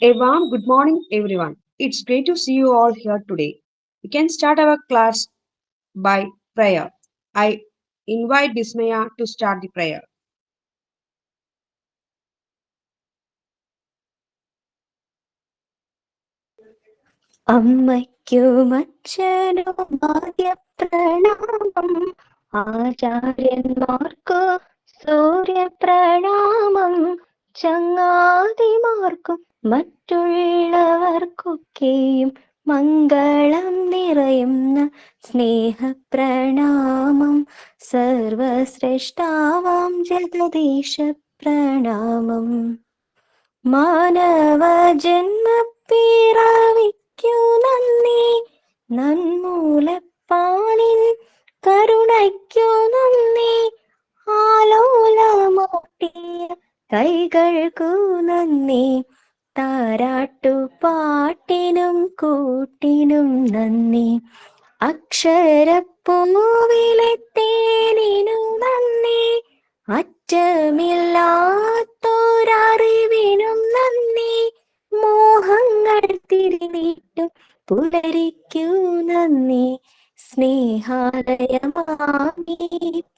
A warm good morning, everyone. It's great to see you all here today. We can start our class by prayer. I invite Bismaya to start the prayer. അമ്മയ്ക്കും അച്ഛനും ആദ്യ പ്രണാമം, ആചാര്യന്മാർക്കു സൂര്യപ്രണാമം, ചങ്ങാതിമാർക്കും മറ്റുള്ളവർക്കൊക്കെയും മംഗളം നിറയുന്ന സ്നേഹപ്രണാമം, സർവശ്രേഷ്ഠാവാം ജഗദീശ പ്രണാമം. മാനവ ജന്മപ്പിറവിക്കു നന്ദി, നന്മൂലപ്പാലിൻ കരുണയ്ക്കു നന്ദി, ആലോലമൂട്ടിയ കൈകൾക്കു നന്ദി, താരാട്ടുപാട്ടിനും കൂട്ടിനും നന്ദി, അക്ഷരപ്പൂവിലെ തേനിനു നന്ദി, അറ്റമില്ലാത്തൊരറിവിനും നന്ദി, മോഹങ്ങൾ തിരിനീട്ടും പുലരിക്കു നന്ദി, സ്നേഹാലയമാമീ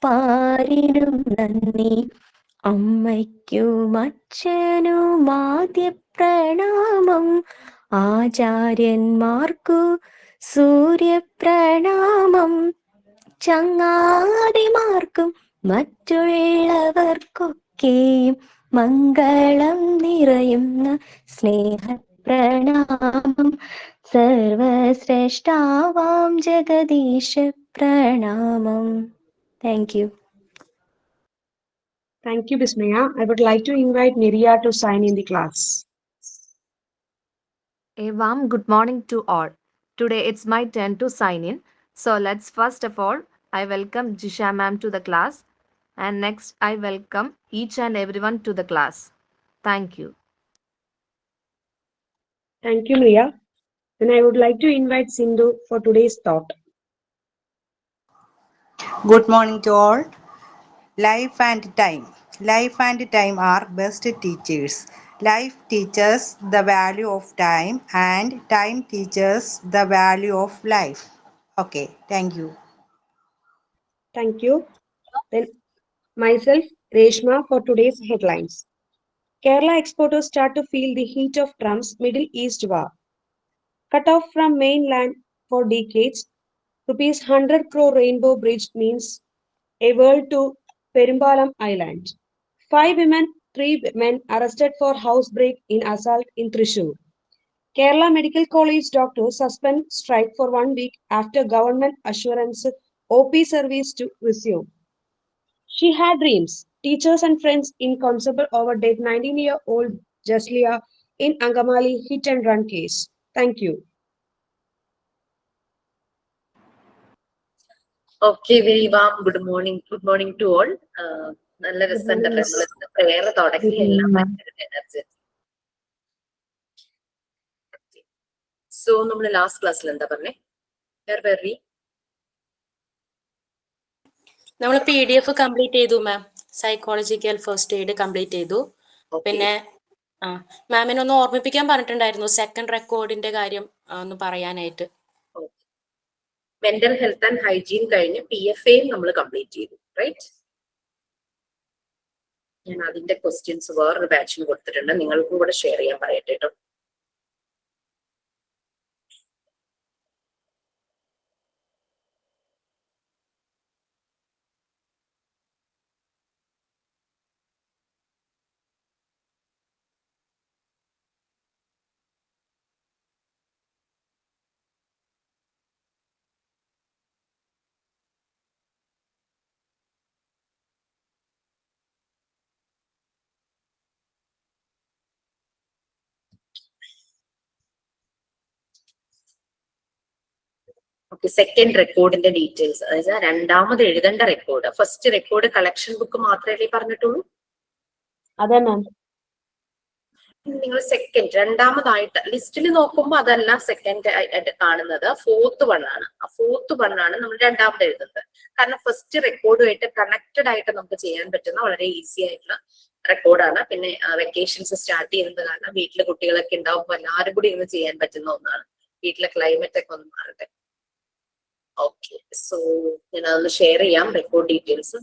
പാരിനും നന്ദി, അമ്മയ്ക്കും അച്ഛനും ആദ്യ പ്രണാമം, ആചാര്യന്മാർക്കു സൂര്യപ്രണാമം, ചങ്ങാതിമാർക്കും മറ്റുള്ളവർക്കൊക്കെയും മംഗളം നിറയുന്ന സ്നേഹപ്രണാമം, സർവശ്രേഷ്ഠാവാം ജഗദീശ പ്രണാമം. Thank you. Thank you, Bismaya. I would like to invite Niriya to sign in the class. A warm good morning to all. Today it's my turn to sign in. So let's first of all, I welcome Jisha ma'am to the class, and next I welcome each and everyone to the class. Thank you. Thank you, Niriya. Then I would like to invite Sindhu for today's thought. Good morning to all. Life and time. Life and time are best teachers. Life teaches the value of time and time teaches the value of life. Okay, thank you. Thank you. Then myself, Reshma, for today's headlines. Kerala exporters start to feel the heat of Trump's Middle East war. Cut off from mainland for decades, rupees 100 crore rainbow bridge means a world to Perimbalam Island. 5 women, 3 men arrested for housebreak in assault in Thrissur. Kerala Medical College doctors suspend strike for 1 week after government assurance OP service to resume. She had dreams. Teachers and friends in Constable over dead 19-year-old Jaslia in Angamali hit and run case. Thank you. Okay, very warm good morning to all. നല്ല രസമുണ്ടല്ലോ നമ്മൾ prayer തുടങ്ങി എല്ലാം energy. So നമ്മൾ last ക്ലാസ്സിൽ എന്താ പറഞ്ഞേ? നമ്മൾ PDF complete ചെയ്തു മാം. സൈക്കോളജിക്കൽ ഫസ്റ്റ് എയ്ഡ് കംപ്ലീറ്റ് ചെയ്തു. പിന്നെ മാമിനൊന്ന് ഓർമ്മിപ്പിക്കാൻ പറഞ്ഞിട്ടുണ്ടായിരുന്നു സെക്കൻഡ് റെക്കോർഡിന്റെ കാര്യം ഒന്ന് പറയാനായിട്ട്. മെന്റൽ ഹെൽത്ത് ആൻഡ് ഹൈജീൻ കഴിഞ്ഞ് PFAയും നമ്മൾ കംപ്ലീറ്റ് ചെയ്തു, റൈറ്റ്? ഞാൻ അതിന്റെ ക്വസ്റ്റ്യൻസ് വേറൊരു ബാച്ചിന് കൊടുത്തിട്ടുണ്ട്, നിങ്ങൾക്കും കൂടെ ഷെയർ ചെയ്യാൻ പറയട്ടെ കേട്ടോ. ഓക്കെ, സെക്കൻഡ് റെക്കോർഡിന്റെ ഡീറ്റെയിൽസ്, അതായത് രണ്ടാമത് എഴുതേണ്ട record. First record collection book മാത്രമേ പറഞ്ഞിട്ടുള്ളൂ. അതെ മാം. നിങ്ങൾ സെക്കൻഡ് രണ്ടാമതായിട്ട് ലിസ്റ്റിൽ നോക്കുമ്പോൾ അതല്ല സെക്കൻഡ് ആയിട്ട് കാണുന്നത്, ഫോർത്ത് വൺ ആണ്. ആ ഫോർത്ത് വൺ ആണ് നമ്മൾ രണ്ടാമത് എഴുതുന്നത്. കാരണം ഫസ്റ്റ് റെക്കോർഡുമായിട്ട് കണക്റ്റഡ് ആയിട്ട് നമുക്ക് ചെയ്യാൻ പറ്റുന്ന വളരെ ഈസി ആയിട്ടുള്ള റെക്കോർഡാണ്. പിന്നെ വെക്കേഷൻസ് സ്റ്റാർട്ട് ചെയ്യുന്നത് കാരണം വീട്ടിലെ കുട്ടികളൊക്കെ ഉണ്ടാവുമ്പോൾ എല്ലാവരും കൂടി ഇന്ന് ചെയ്യാൻ പറ്റുന്ന ഒന്നാണ്. വീട്ടിലെ ക്ലൈമറ്റ് ഒക്കെ ഒന്ന് മാറട്ടെ. ഓക്കെ, സോ ഞാൻ അതൊന്ന് ഷെയർ ചെയ്യാം record details.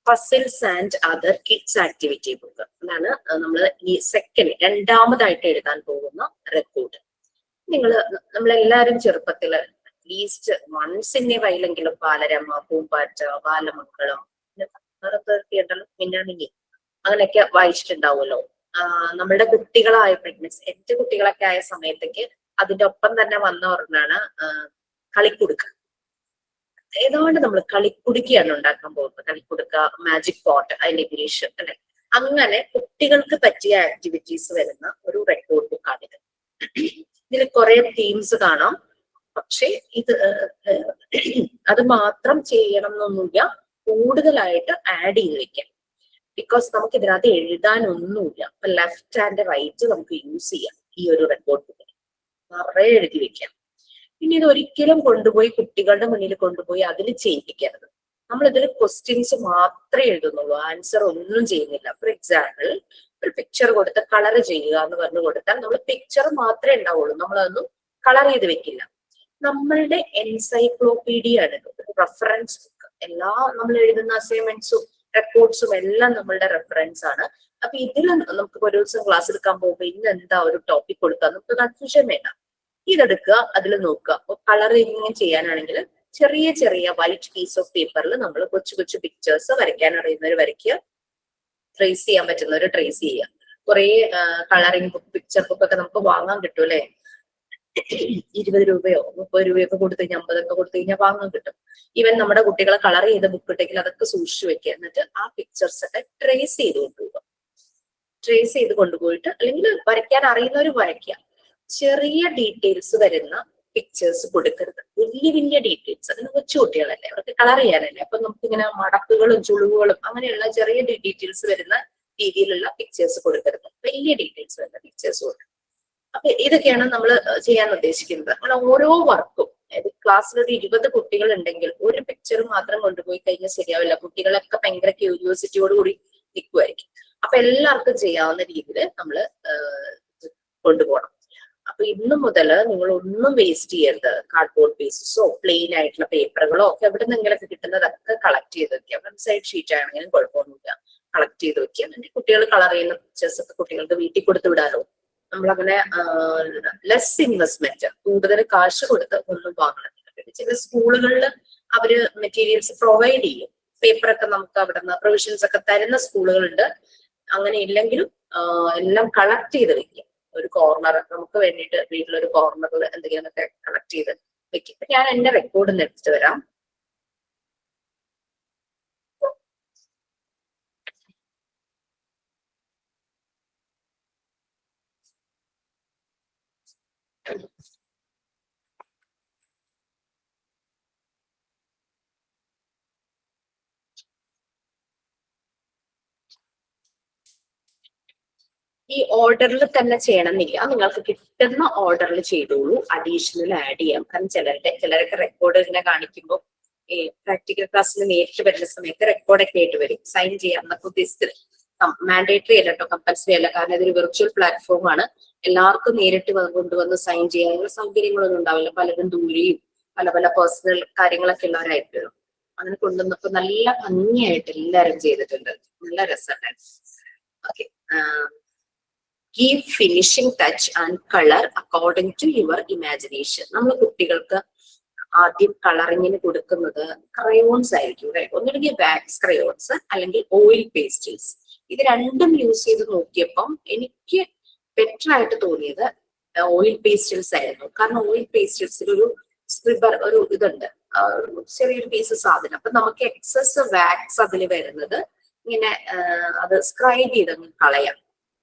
Puzzles and other kids activity book എന്നാണ് നമ്മൾ ഈ രണ്ടാമതായിട്ട് എഴുതാൻ പോകുന്ന റെക്കോർഡ്. നമ്മളെല്ലാരും ചെറുപ്പത്തില് അറ്റ്ലീസ്റ്റ് വൺസ് ഇൻ എ വൈലെങ്കിലും ബാലരമ, പൂമ്പാറ്റ, ബാലമംഗളം, മിന്നാമിനി അങ്ങനെയൊക്കെ വായിച്ചിട്ടുണ്ടാവുമല്ലോ. നമ്മളുടെ കുട്ടികളായപ്പോഴേക്കും, എന്റെ കുട്ടികളൊക്കെ ആയ സമയത്തേക്ക് അതിന്റെ ഒപ്പം തന്നെ വന്ന ഒരെണ്ണാണ് കളിക്കുടുക്ക. ഏതാണ്ട് നമ്മൾ കളിക്കുടുക്കയാണ് ഉണ്ടാക്കാൻ പോകുന്നത്. കളിക്കുടുക്ക, മാജിക് പോട്ട്, അതിന്റെ ഇംഗ്ലീഷ് അല്ലെ. അങ്ങനെ കുട്ടികൾക്ക് പറ്റിയ ആക്ടിവിറ്റീസ് വരുന്ന ഒരു റെക്കോർഡ് ബുക്കാണിത്. ഇതിൽ കുറെ തീംസ് കാണാം. പക്ഷെ അത് മാത്രം ചെയ്യണം എന്നൊന്നുമില്ല, കൂടുതലായിട്ട് ആഡ് ചെയ്ത് വെക്കാം. ബിക്കോസ് നമുക്ക് ഇതിനകത്ത് എഴുതാനൊന്നുമില്ല. അപ്പൊ ലെഫ്റ്റ് ആൻഡ് റൈറ്റ് നമുക്ക് യൂസ് ചെയ്യാം. ഈ ഒരു റെക്കോർഡ് ബുക്കിൽ നിറയെ എഴുതി വെക്കാം. പിന്നെ ഇത് ഒരിക്കലും കൊണ്ടുപോയി കുട്ടികളുടെ മുന്നിൽ കൊണ്ടുപോയി അതിൽ ചെയ്യിപ്പിക്കരുത്. നമ്മൾ ഇതിൽ ക്വസ്റ്റ്യൻസ് മാത്രമേ എഴുതുന്നുള്ളൂ, ആൻസർ ഒന്നും ചെയ്യുന്നില്ല. ഫോർ എക്സാമ്പിൾ, ഒരു പിക്ചർ കൊടുത്ത് കളർ ചെയ്യുക എന്ന് പറഞ്ഞു കൊടുത്താൽ നമ്മൾ പിക്ചർ മാത്രമേ ഉണ്ടാവുള്ളൂ, നമ്മളതൊന്നും കളർ ചെയ്ത് വെക്കില്ല. നമ്മളുടെ എൻസൈക്ലോപീഡിയ ആണ് ഒരു റെഫറൻസ് ബുക്ക്. എല്ലാ നമ്മൾ എഴുതുന്ന അസൈൻമെന്റ്സും റെക്കോർഡ്സും എല്ലാം നമ്മളുടെ റെഫറൻസ് ആണ്. അപ്പൊ ഇതിൽ നമുക്ക് ഒരു ദിവസം ക്ലാസ് എടുക്കാൻ പോകുമ്പോൾ ഇന്ന് എന്താ ഒരു ടോപ്പിക് കൊടുക്കുക, നമുക്ക് കൺഫ്യൂഷൻ വേണ്ട. ഇതെടുക്കുക, അതിൽ നോക്കുക. അപ്പൊ കളറിങ് ചെയ്യാനാണെങ്കിൽ ചെറിയ ചെറിയ വൈറ്റ് പീസ് ഓഫ് പേപ്പറിൽ നമ്മൾ കൊച്ചു കൊച്ചു പിക്ചേഴ്സ് വരയ്ക്കാൻ അറിയുന്നവർ വരയ്ക്കുക, ട്രേസ് ചെയ്യാൻ പറ്റുന്നവർ ട്രേസ് ചെയ്യുക. കുറെ കളറിങ് ബുക്ക്, പിക്ചർ ബുക്ക് ഒക്കെ നമുക്ക് വാങ്ങാൻ കിട്ടും അല്ലെ. 20 രൂപയോ 30 രൂപയൊക്കെ കൊടുത്തു കഴിഞ്ഞാൽ 50 ഒക്കെ കൊടുത്തു കഴിഞ്ഞാൽ വാങ്ങാൻ കിട്ടും. ഈവൻ നമ്മുടെ കുട്ടികളെ കളർ ചെയ്ത ബുക്ക് ഉണ്ടെങ്കിൽ അതൊക്കെ സൂക്ഷിച്ചു വെക്കുക. എന്നിട്ട് ആ പിക്ചേഴ്സ് ഒക്കെ ട്രേസ് ചെയ്ത് കൊണ്ടുപോകുക. ട്രേസ് ചെയ്ത് കൊണ്ടുപോയിട്ട് അല്ലെങ്കിൽ വരയ്ക്കാൻ അറിയുന്നവർ വരയ്ക്കുക. ചെറിയ ഡീറ്റെയിൽസ് വരുന്ന പിക്ചേഴ്സ് കൊടുക്കരുത്. വലിയ വലിയ ഡീറ്റെയിൽസ്, അതിന് കൊച്ചു കുട്ടികളല്ലേ, അവർക്ക് കളർ ചെയ്യാനല്ലേ. അപ്പൊ നമുക്കിങ്ങനെ മടക്കുകളും ചുളിവുകളും അങ്ങനെയുള്ള ചെറിയ ഡീറ്റെയിൽസ് വരുന്ന രീതിയിലുള്ള പിക്ചേഴ്സ് കൊടുക്കരുത്. വലിയ ഡീറ്റെയിൽസ് വരുന്ന പിക്ചേഴ്സ് കൊടുക്കും. അപ്പൊ ഇതൊക്കെയാണ് നമ്മൾ ചെയ്യാൻ ഉദ്ദേശിക്കുന്നത്. നമ്മൾ ഓരോ വർക്കും, അതായത് ക്ലാസ്സിൽ ഒരു 20 കുട്ടികൾ ഉണ്ടെങ്കിൽ ഒരു പിക്ചർ മാത്രം കൊണ്ടുപോയി കഴിഞ്ഞാൽ ശരിയാവില്ല. കുട്ടികളൊക്കെ ഭയങ്കര ക്യൂരിയോസിറ്റിയോട് കൂടി നിൽക്കുമായിരിക്കും. അപ്പൊ എല്ലാവർക്കും ചെയ്യാവുന്ന രീതിയിൽ നമ്മൾ കൊണ്ടുപോകണം. അപ്പൊ ഇന്നു മുതൽ നിങ്ങൾ ഒന്നും വേസ്റ്റ് ചെയ്യരുത്. കാർഡ്ബോർഡ് പീസസോ പ്ലെയിൻ ആയിട്ടുള്ള പേപ്പറുകളോ ഒക്കെ എവിടെ നിന്നെങ്കിലൊക്കെ കിട്ടുന്നതൊക്കെ കളക്ട് ചെയ്ത് വെക്കുക. വെബ്സൈറ്റ് ഷീറ്റ് ആണെങ്കിലും കുഴപ്പമൊന്നുമില്ല, കളക്ട് ചെയ്ത് വെക്കുക. എന്നിട്ട് കുട്ടികൾ കളർ ചെയ്യുന്ന പിക്ചേഴ്സ് ഒക്കെ കുട്ടികൾക്ക് വീട്ടിൽ കൊടുത്തു വിടാലോ. നമ്മളങ്ങനെ ലെസ് ഇൻവെസ്റ്റ്മെന്റ്, കൂടുതൽ കാശ് കൊടുത്ത് ഒന്നും വാങ്ങണമെന്നില്ല. ചില സ്കൂളുകളിൽ അവര് മെറ്റീരിയൽസ് പ്രൊവൈഡ് ചെയ്യും. പേപ്പറൊക്കെ നമുക്ക് അവിടെ നിന്ന് പ്രൊവിഷൻസ് ഒക്കെ തരുന്ന സ്കൂളുകളുണ്ട്. അങ്ങനെ ഇല്ലെങ്കിലും എല്ലാം കളക്ട് ചെയ്ത് വെക്കുക. ഒരു കോർണർ നമുക്ക് വേണ്ടിയിട്ട് വീട്ടിലൊരു കോർണറിൽ എന്തെങ്കിലുമൊക്കെ കളക്ട് ചെയ്ത് വെക്കും. ഞാൻ എന്റെ റെക്കോർഡ് ഒന്ന് എടുത്തിട്ട് വരാം. ഈ ഓർഡറിൽ തന്നെ ചെയ്യണമെന്നില്ല, നിങ്ങൾക്ക് കിട്ടുന്ന ഓർഡറിൽ ചെയ്തോളൂ. അഡീഷണൽ ആഡ് ചെയ്യാം. കാരണം ചിലരൊക്കെ റെക്കോർഡ് ഇങ്ങനെ കാണിക്കുമ്പോൾ ഈ പ്രാക്ടിക്കൽ ക്ലാസ്സിൽ നേരിട്ട് വരുന്ന സമയത്ത് റെക്കോർഡൊക്കെ ആയിട്ട് വരും. സൈൻ ചെയ്യാമെന്നൊക്കെ ഉദ്ദേശിച്ചത് മാൻഡേറ്ററി അല്ല കേട്ടോ, കമ്പൽസറി അല്ല. കാരണം ഇതൊരു വിർച്വൽ പ്ലാറ്റ്ഫോം ആണ്. എല്ലാവർക്കും നേരിട്ട് കൊണ്ടുവന്ന് സൈൻ ചെയ്യാനുള്ള സൗകര്യങ്ങളൊന്നും ഉണ്ടാവില്ല. പലരും ദൂരെയും പല പല പേഴ്സണൽ കാര്യങ്ങളൊക്കെ ഉള്ളവരായിട്ട് അങ്ങനെ കൊണ്ടുവന്നപ്പോ നല്ല ഭംഗിയായിട്ട് എല്ലാവരും ചെയ്തിട്ടുണ്ട്. നല്ല രസമുണ്ടായിരുന്നു. Okay, give finishing touch and color according to your imagination. നമ്മൾ കുട്ടികൾക്ക് ആദ്യം കളറിങ്ങിന് കൊടുക്കുന്നത് ക്രയോൺസ് ആയിരിക്കും. ഒന്നുകിൽ വാക്സ് ക്രയോൺസ് അല്ലെങ്കിൽ ഓയിൽ പേസ്റ്റൽസ്. ഇത് രണ്ടും യൂസ് ചെയ്ത് നോക്കിയപ്പം എനിക്ക് ബെറ്റർ ആയിട്ട് തോന്നിയത് ഓയിൽ പേസ്റ്റൽസ് ആയിരുന്നു. കാരണം ഓയിൽ പേസ്റ്റൽസിൽ ഒരു സ്ക്രിബർ ഒരു ഇതുണ്ട്, ചെറിയൊരു പീസ് സാധനം. അപ്പൊ നമുക്ക് എക്സസ് വാക്സ് അതിൽ വരുന്നത് ഇങ്ങനെ അത് സ്ക്രൈബ് ചെയ്തങ്ങ് കളയാം.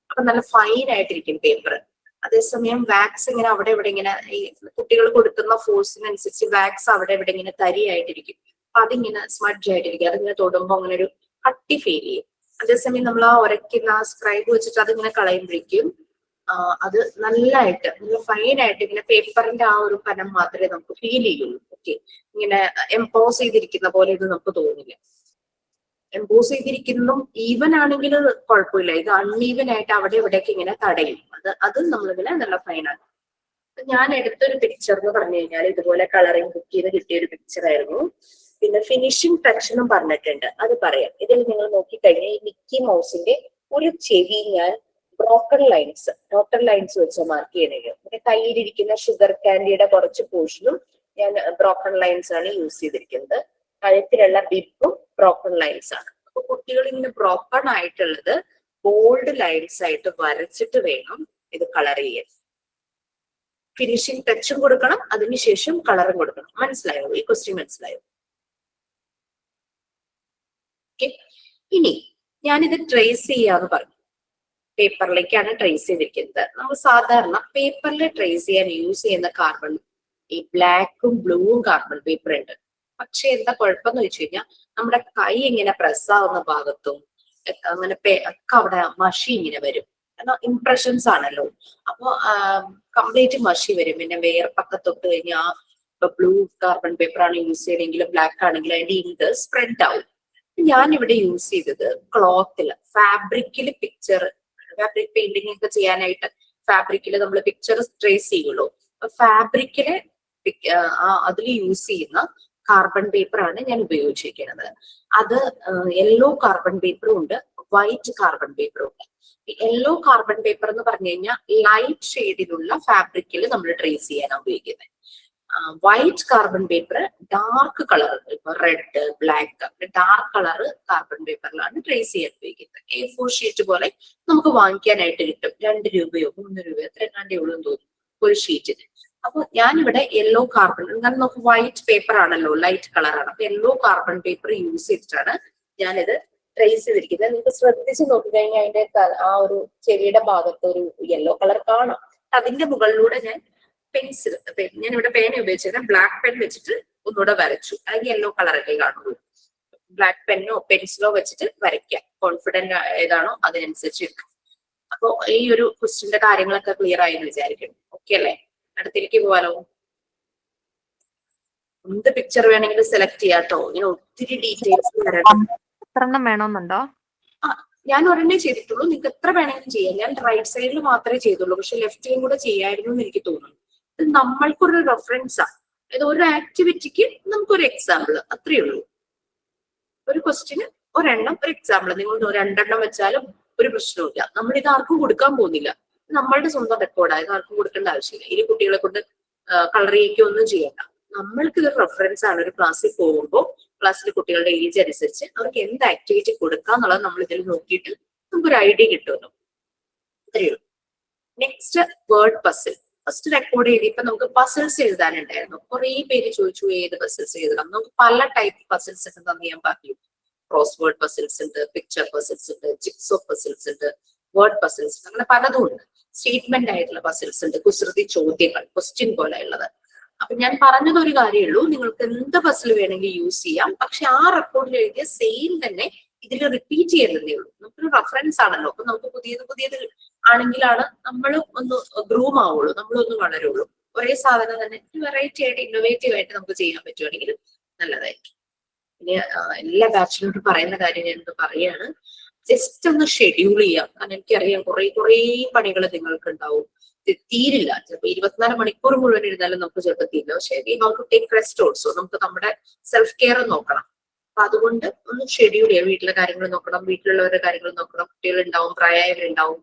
അപ്പൊ നല്ല ഫൈൻ ആയിട്ടിരിക്കും പേപ്പർ. അതേസമയം വാക്സ് ഇങ്ങനെ അവിടെ ഇവിടെ ഇങ്ങനെ ഈ കുട്ടികൾ കൊടുക്കുന്ന ഫോഴ്സിനനുസരിച്ച് വാക്സ് അവിടെ ഇവിടെ ഇങ്ങനെ തരിയായിട്ടിരിക്കും. അപ്പൊ അതിങ്ങനെ സ്മഡ്ജ് ആയിട്ടിരിക്കും. അതിങ്ങനെ തൊടുമ്പോ അങ്ങനെ ഒരു കട്ടി ഫീൽ ചെയ്യും. അതേസമയം നമ്മൾ ആ ഉരയ്ക്കുന്ന ആ സ്ക്രൈബ് വെച്ചിട്ട് അതിങ്ങനെ കളയുമ്പോഴേക്കും അത് നല്ലതായിട്ട് നല്ല ഫൈൻ ആയിട്ട് ഇങ്ങനെ പേപ്പറിന്റെ ആ ഒരു കനം മാത്രമേ നമുക്ക് ഫീൽ ചെയ്യുള്ളൂ. ഓക്കെ, ഇങ്ങനെ എംപോസ് ചെയ്തിരിക്കുന്ന പോലെ ഇത് നമുക്ക് തോന്നില്ല. എംപോസ് ചെയ്തിരിക്കുന്നതും ഈവൻ ആണെങ്കിൽ കുഴപ്പമില്ല, ഇത് അൺഈവൻ ആയിട്ട് അവിടെ ഇവിടെയൊക്കെ ഇങ്ങനെ തടയും. അത് നമ്മളിങ്ങനെ നല്ല ഫൈനാണ്. ഞാൻ എടുത്തൊരു പിക്ചർ എന്ന് പറഞ്ഞു കഴിഞ്ഞാൽ ഇതുപോലെ കളറിങ് ബുക്ക് ചെയ്ത് കിട്ടിയ ഒരു പിക്ചർ ആയിരുന്നു. പിന്നെ ഫിനിഷിംഗ് ടച്ച് എന്നും പറഞ്ഞിട്ടുണ്ട്, അത് പറയാം. ഇതിൽ നിങ്ങൾ നോക്കിക്കഴിഞ്ഞാൽ ഈ മിക്കി മൗസിന്റെ ഒരു ചെവി ഞാൻ ബ്രോക്കൺ ലൈൻസ് വെച്ച് മാർക്ക് ചെയ്യണത്. പിന്നെ കയ്യിലിരിക്കുന്ന ഷുഗർ കാൻഡിയുടെ കുറച്ച് പോർഷനും ഞാൻ ബ്രോക്കൺ ലൈൻസ് ആണ് യൂസ് ചെയ്തിരിക്കുന്നത്. കഴുത്തിലുള്ള ബിബും ബ്രോക്കൺ ലൈൻസ് ആണ്. അപ്പൊ കുട്ടികൾ ഇങ്ങനെ ബ്രോക്കൺ ആയിട്ടുള്ളത് ബോൾഡ് ലൈൻസ് ആയിട്ട് വരച്ചിട്ട് വേണം ഇത് കളർ ചെയ്യാൻ. ഫിനിഷിംഗ് ടച്ചും കൊടുക്കണം, അതിനുശേഷം കളറും കൊടുക്കണം. മനസ്സിലായോ? ഈ ക്വസ്റ്റ്യൻ മനസ്സിലായോ? ഇനി ഞാനിത് ട്രേസ് ചെയ്യാന്ന് പറഞ്ഞു. പേപ്പറിലേക്കാണ് ട്രേസ് ചെയ്തിരിക്കുന്നത്. നമ്മൾ സാധാരണ പേപ്പറിൽ ട്രേസ് ചെയ്യാൻ യൂസ് ചെയ്യുന്ന കാർബൺ ഈ ബ്ലാക്കും ബ്ലൂവും കാർബൺ പേപ്പർ ഉണ്ട്. പക്ഷെ എന്താ കുഴപ്പമെന്ന് വെച്ച് കഴിഞ്ഞാൽ നമ്മുടെ കൈ ഇങ്ങനെ പ്രസ് ആവുന്ന ഭാഗത്തും അങ്ങനെ ഒക്കെ അവിടെ മഷി ഇങ്ങനെ വരും. കാരണം ഇംപ്രഷൻസ് ആണല്ലോ. അപ്പൊ കംപ്ലീറ്റ് മഷി വരും. പിന്നെ വേർപ്പൊക്കെ തൊട്ട് കഴിഞ്ഞാൽ ഇപ്പൊ ബ്ലൂ കാർബൺ പേപ്പർ ആണ് യൂസ് ചെയ്യണമെങ്കിൽ ബ്ലാക്ക് ആണെങ്കിൽ അതിന്റെ ഇങ്ക് സ്പ്രെഡ് ആവും. ഞാൻ ഇവിടെ യൂസ് ചെയ്തത് ക്ലോത്തില്, ഫാബ്രിക്കില് ഫാബ്രിക് പെയിന്റിംഗ് ഒക്കെ ചെയ്യാനായിട്ട് ഫാബ്രിക്കില് നമ്മൾ പിക്ചർ ട്രേസ് ചെയ്യുള്ളൂ. ഫാബ്രിക്കില് അതിൽ യൂസ് ചെയ്യുന്ന കാർബൺ പേപ്പർ ആണ് ഞാൻ ഉപയോഗിച്ചിരിക്കുന്നത്. അത് യെല്ലോ കാർബൺ പേപ്പറും ഉണ്ട്, വൈറ്റ് കാർബൺ പേപ്പറും ഉണ്ട്. യെല്ലോ കാർബൺ പേപ്പർ എന്ന് പറഞ്ഞു കഴിഞ്ഞാൽ ലൈറ്റ് ഷെയ്ഡിലുള്ള ഫാബ്രിക്കിൽ നമ്മൾ ട്രേസ് ചെയ്യാനാണ് ഉപയോഗിക്കുന്നത്. White carbon paper dark colour, ഇപ്പൊ red, black, dark colour carbon പേപ്പറിലാണ് ട്രേസ് ചെയ്യാൻ ഉപയോഗിക്കുന്നത്. A4 ഷീറ്റ് പോലെ നമുക്ക് വാങ്ങിക്കാനായിട്ട് കിട്ടും. 2 രൂപയോ 3 രൂപയോ എത്ര എങ്ങാണ്ടേ ഉള്ളൂ എന്ന് തോന്നുന്നു ഒരു ഷീറ്റിന്. അപ്പൊ ഞാനിവിടെ യെല്ലോ കാർബൺ, കാരണം നമുക്ക് വൈറ്റ് പേപ്പർ ആണല്ലോ, ലൈറ്റ് കളറാണ്. അപ്പൊ യെല്ലോ കാർബൺ പേപ്പർ യൂസ് ചെയ്തിട്ടാണ് ഞാനിത് ട്രേസ് ചെയ്തിരിക്കുന്നത്. നിങ്ങൾക്ക് ശ്രദ്ധിച്ച് നോക്കിക്കഴിഞ്ഞാൽ അതിന്റെ ആ ഒരു ചെവിയുടെ ഭാഗത്ത് ഒരു യെല്ലോ കളർ കാണാം. അതിന്റെ മുകളിലൂടെ ഞാൻ പെൻസിൽ, ഞാൻ ഇവിടെ പേന ഉപയോഗിച്ചത് ബ്ലാക്ക് പെൻ വെച്ചിട്ട് ഒന്നുകൂടെ വരച്ചു. അത് യെല്ലോ കളറൊക്കെ കാണുള്ളൂ. ബ്ലാക്ക് പെന്നോ പെൻസിലോ വെച്ചിട്ട് വരയ്ക്കാം. കോൺഫിഡന്റ് ഏതാണോ അതിനനുസരിച്ച് എടുക്കാം. അപ്പൊ ഈ ഒരു ക്വസ്റ്റ്യന്റെ കാര്യങ്ങളൊക്കെ ക്ലിയർ ആയെന്ന് വിചാരിക്കണം. ഓക്കെ അല്ലേ? അടുത്തേക്ക് പോവാലോ. എന്ത് പിക്ചർ വേണമെങ്കിലും സെലക്ട് ചെയ്യാട്ടോ. ഇങ്ങനെ ഒത്തിരി ഡീറ്റെയിൽസ് വേണമെന്നുണ്ടോ? ഞാൻ ഒരെണ്ണേ ചെയ്തിട്ടുള്ളൂ. നിങ്ങൾക്ക് എത്ര വേണമെങ്കിലും ചെയ്യാം. ഞാൻ റൈറ്റ് സൈഡിൽ മാത്രമേ ചെയ്തുള്ളൂ, പക്ഷെ ലെഫ്റ്റിലും കൂടെ ചെയ്യായിരുന്നു എന്ന് എനിക്ക് തോന്നുന്നു. ഇത് നമ്മൾക്കൊരു റെഫറൻസാ. അതായത് ഒരു ആക്ടിവിറ്റിക്ക് നമുക്കൊരു എക്സാമ്പിൾ, അത്രയേ ഉള്ളൂ. ഒരു ക്വസ്റ്റ്യന് ഒരെണ്ണം, ഒരു എക്സാമ്പിൾ. നിങ്ങൾ 2 എണ്ണം വെച്ചാലും ഒരു പ്രശ്നവുമില്ല. നമ്മൾ ഇത് ആർക്കും കൊടുക്കാൻ പോകുന്നില്ല. നമ്മളുടെ സ്വന്തം റെക്കോർഡാണ്, ഇത് ആർക്കും കൊടുക്കേണ്ട ആവശ്യമില്ല. ഇനി കുട്ടികളെ കൊണ്ട് കളർ ചെയ്യിക്കൊന്നും ചെയ്യണ്ട. നമ്മൾക്ക് ഇത് റെഫറൻസ് ആണ്. ഒരു ക്ലാസ്സിൽ പോകുമ്പോൾ ക്ലാസ്സിൽ കുട്ടികളുടെ ഏജ് അനുസരിച്ച് അവർക്ക് എന്ത് ആക്ടിവിറ്റി കൊടുക്കുക എന്നുള്ളത് നമ്മൾ ഇതിൽ നോക്കിയിട്ട് നമുക്കൊരു ഐഡിയ കിട്ടുമല്ലോ. അത്രയേ ഉള്ളൂ. Next word puzzle. First record ചെയ്തിപ്പോ നമുക്ക് പസിൽസ് എഴുതാനുണ്ടായിരുന്നു. കുറെ പേര് ചോദിച്ചു ഏത് പസിൽസ് എഴുതണം. നമുക്ക് പല ടൈപ്പ് പസിൽസ് ഉണ്ടെന്ന് ഞാൻ പറഞ്ഞു. ക്രോസ് വേർഡ് പസിൽസ് ഉണ്ട്, പിക്ചർ പസിൽസ് ഉണ്ട്, ജിക്സോ പസിൽസ് ഉണ്ട്, വേർഡ് പസിൽസ്, അങ്ങനെ പലതും ഉണ്ട്. സ്റ്റേറ്റ്മെന്റ് ആയിട്ടുള്ള പസിൽസ് ഉണ്ട്, കുസൃതി ചോദ്യങ്ങൾ, ക്വസ്റ്റ്യൻ പോലെ ഉള്ളത്. അപ്പൊ ഞാൻ പറഞ്ഞത് ഒരു കാര്യമുള്ളൂ, നിങ്ങൾക്ക് എന്ത് പസിൽ വേണമെങ്കിൽ യൂസ് ചെയ്യാം. പക്ഷെ ആ റെക്കോർഡിൽ എഴുതിയ സെയിം തന്നെ ഇതിൽ റിപ്പീറ്റ് ചെയ്യുന്നതേ ഉള്ളൂ. നമുക്കൊരു റെഫറൻസ് ആണല്ലോ. അപ്പൊ നമുക്ക് പുതിയത് ആണെങ്കിലാണ് നമ്മൾ ഒന്ന് ഗ്രൂം ആവുള്ളൂ, നമ്മളൊന്ന് വളരുള്ളൂ. ഒരേ സാധനം തന്നെ വെറൈറ്റി ആയിട്ട് ഇന്നോവേറ്റീവ് ആയിട്ട് നമുക്ക് ചെയ്യാൻ പറ്റുവാണെങ്കിൽ നല്ലതായിരിക്കും. പിന്നെ എല്ലാ ബാച്ചിലോട്ട് പറയുന്ന കാര്യം ഞാൻ പറയാണ്, ജസ്റ്റ് ഒന്ന് ഷെഡ്യൂൾ ചെയ്യാം. കാരണം എനിക്കറിയാം കുറേ പണികൾ നിങ്ങൾക്ക് ഉണ്ടാവും, തീരില്ല. ചിലപ്പോൾ 24 മണിക്കൂർ മുഴുവൻ ഇരുന്നാലും നമുക്ക് ചിലപ്പോൾ തീരില്ല. പക്ഷേ we have to take rest also. നമുക്ക് നമ്മുടെ സെൽഫ് കെയർ നോക്കണം. അപ്പൊ അതുകൊണ്ട് ഒന്ന് ഷെഡ്യൂൾ ചെയ്യാം. വീട്ടിലെ കാര്യങ്ങൾ നോക്കണം, വീട്ടിലുള്ളവരുടെ കാര്യങ്ങൾ നോക്കണം, കുട്ടികളുണ്ടാവും, പ്രായമായവരുണ്ടാവും,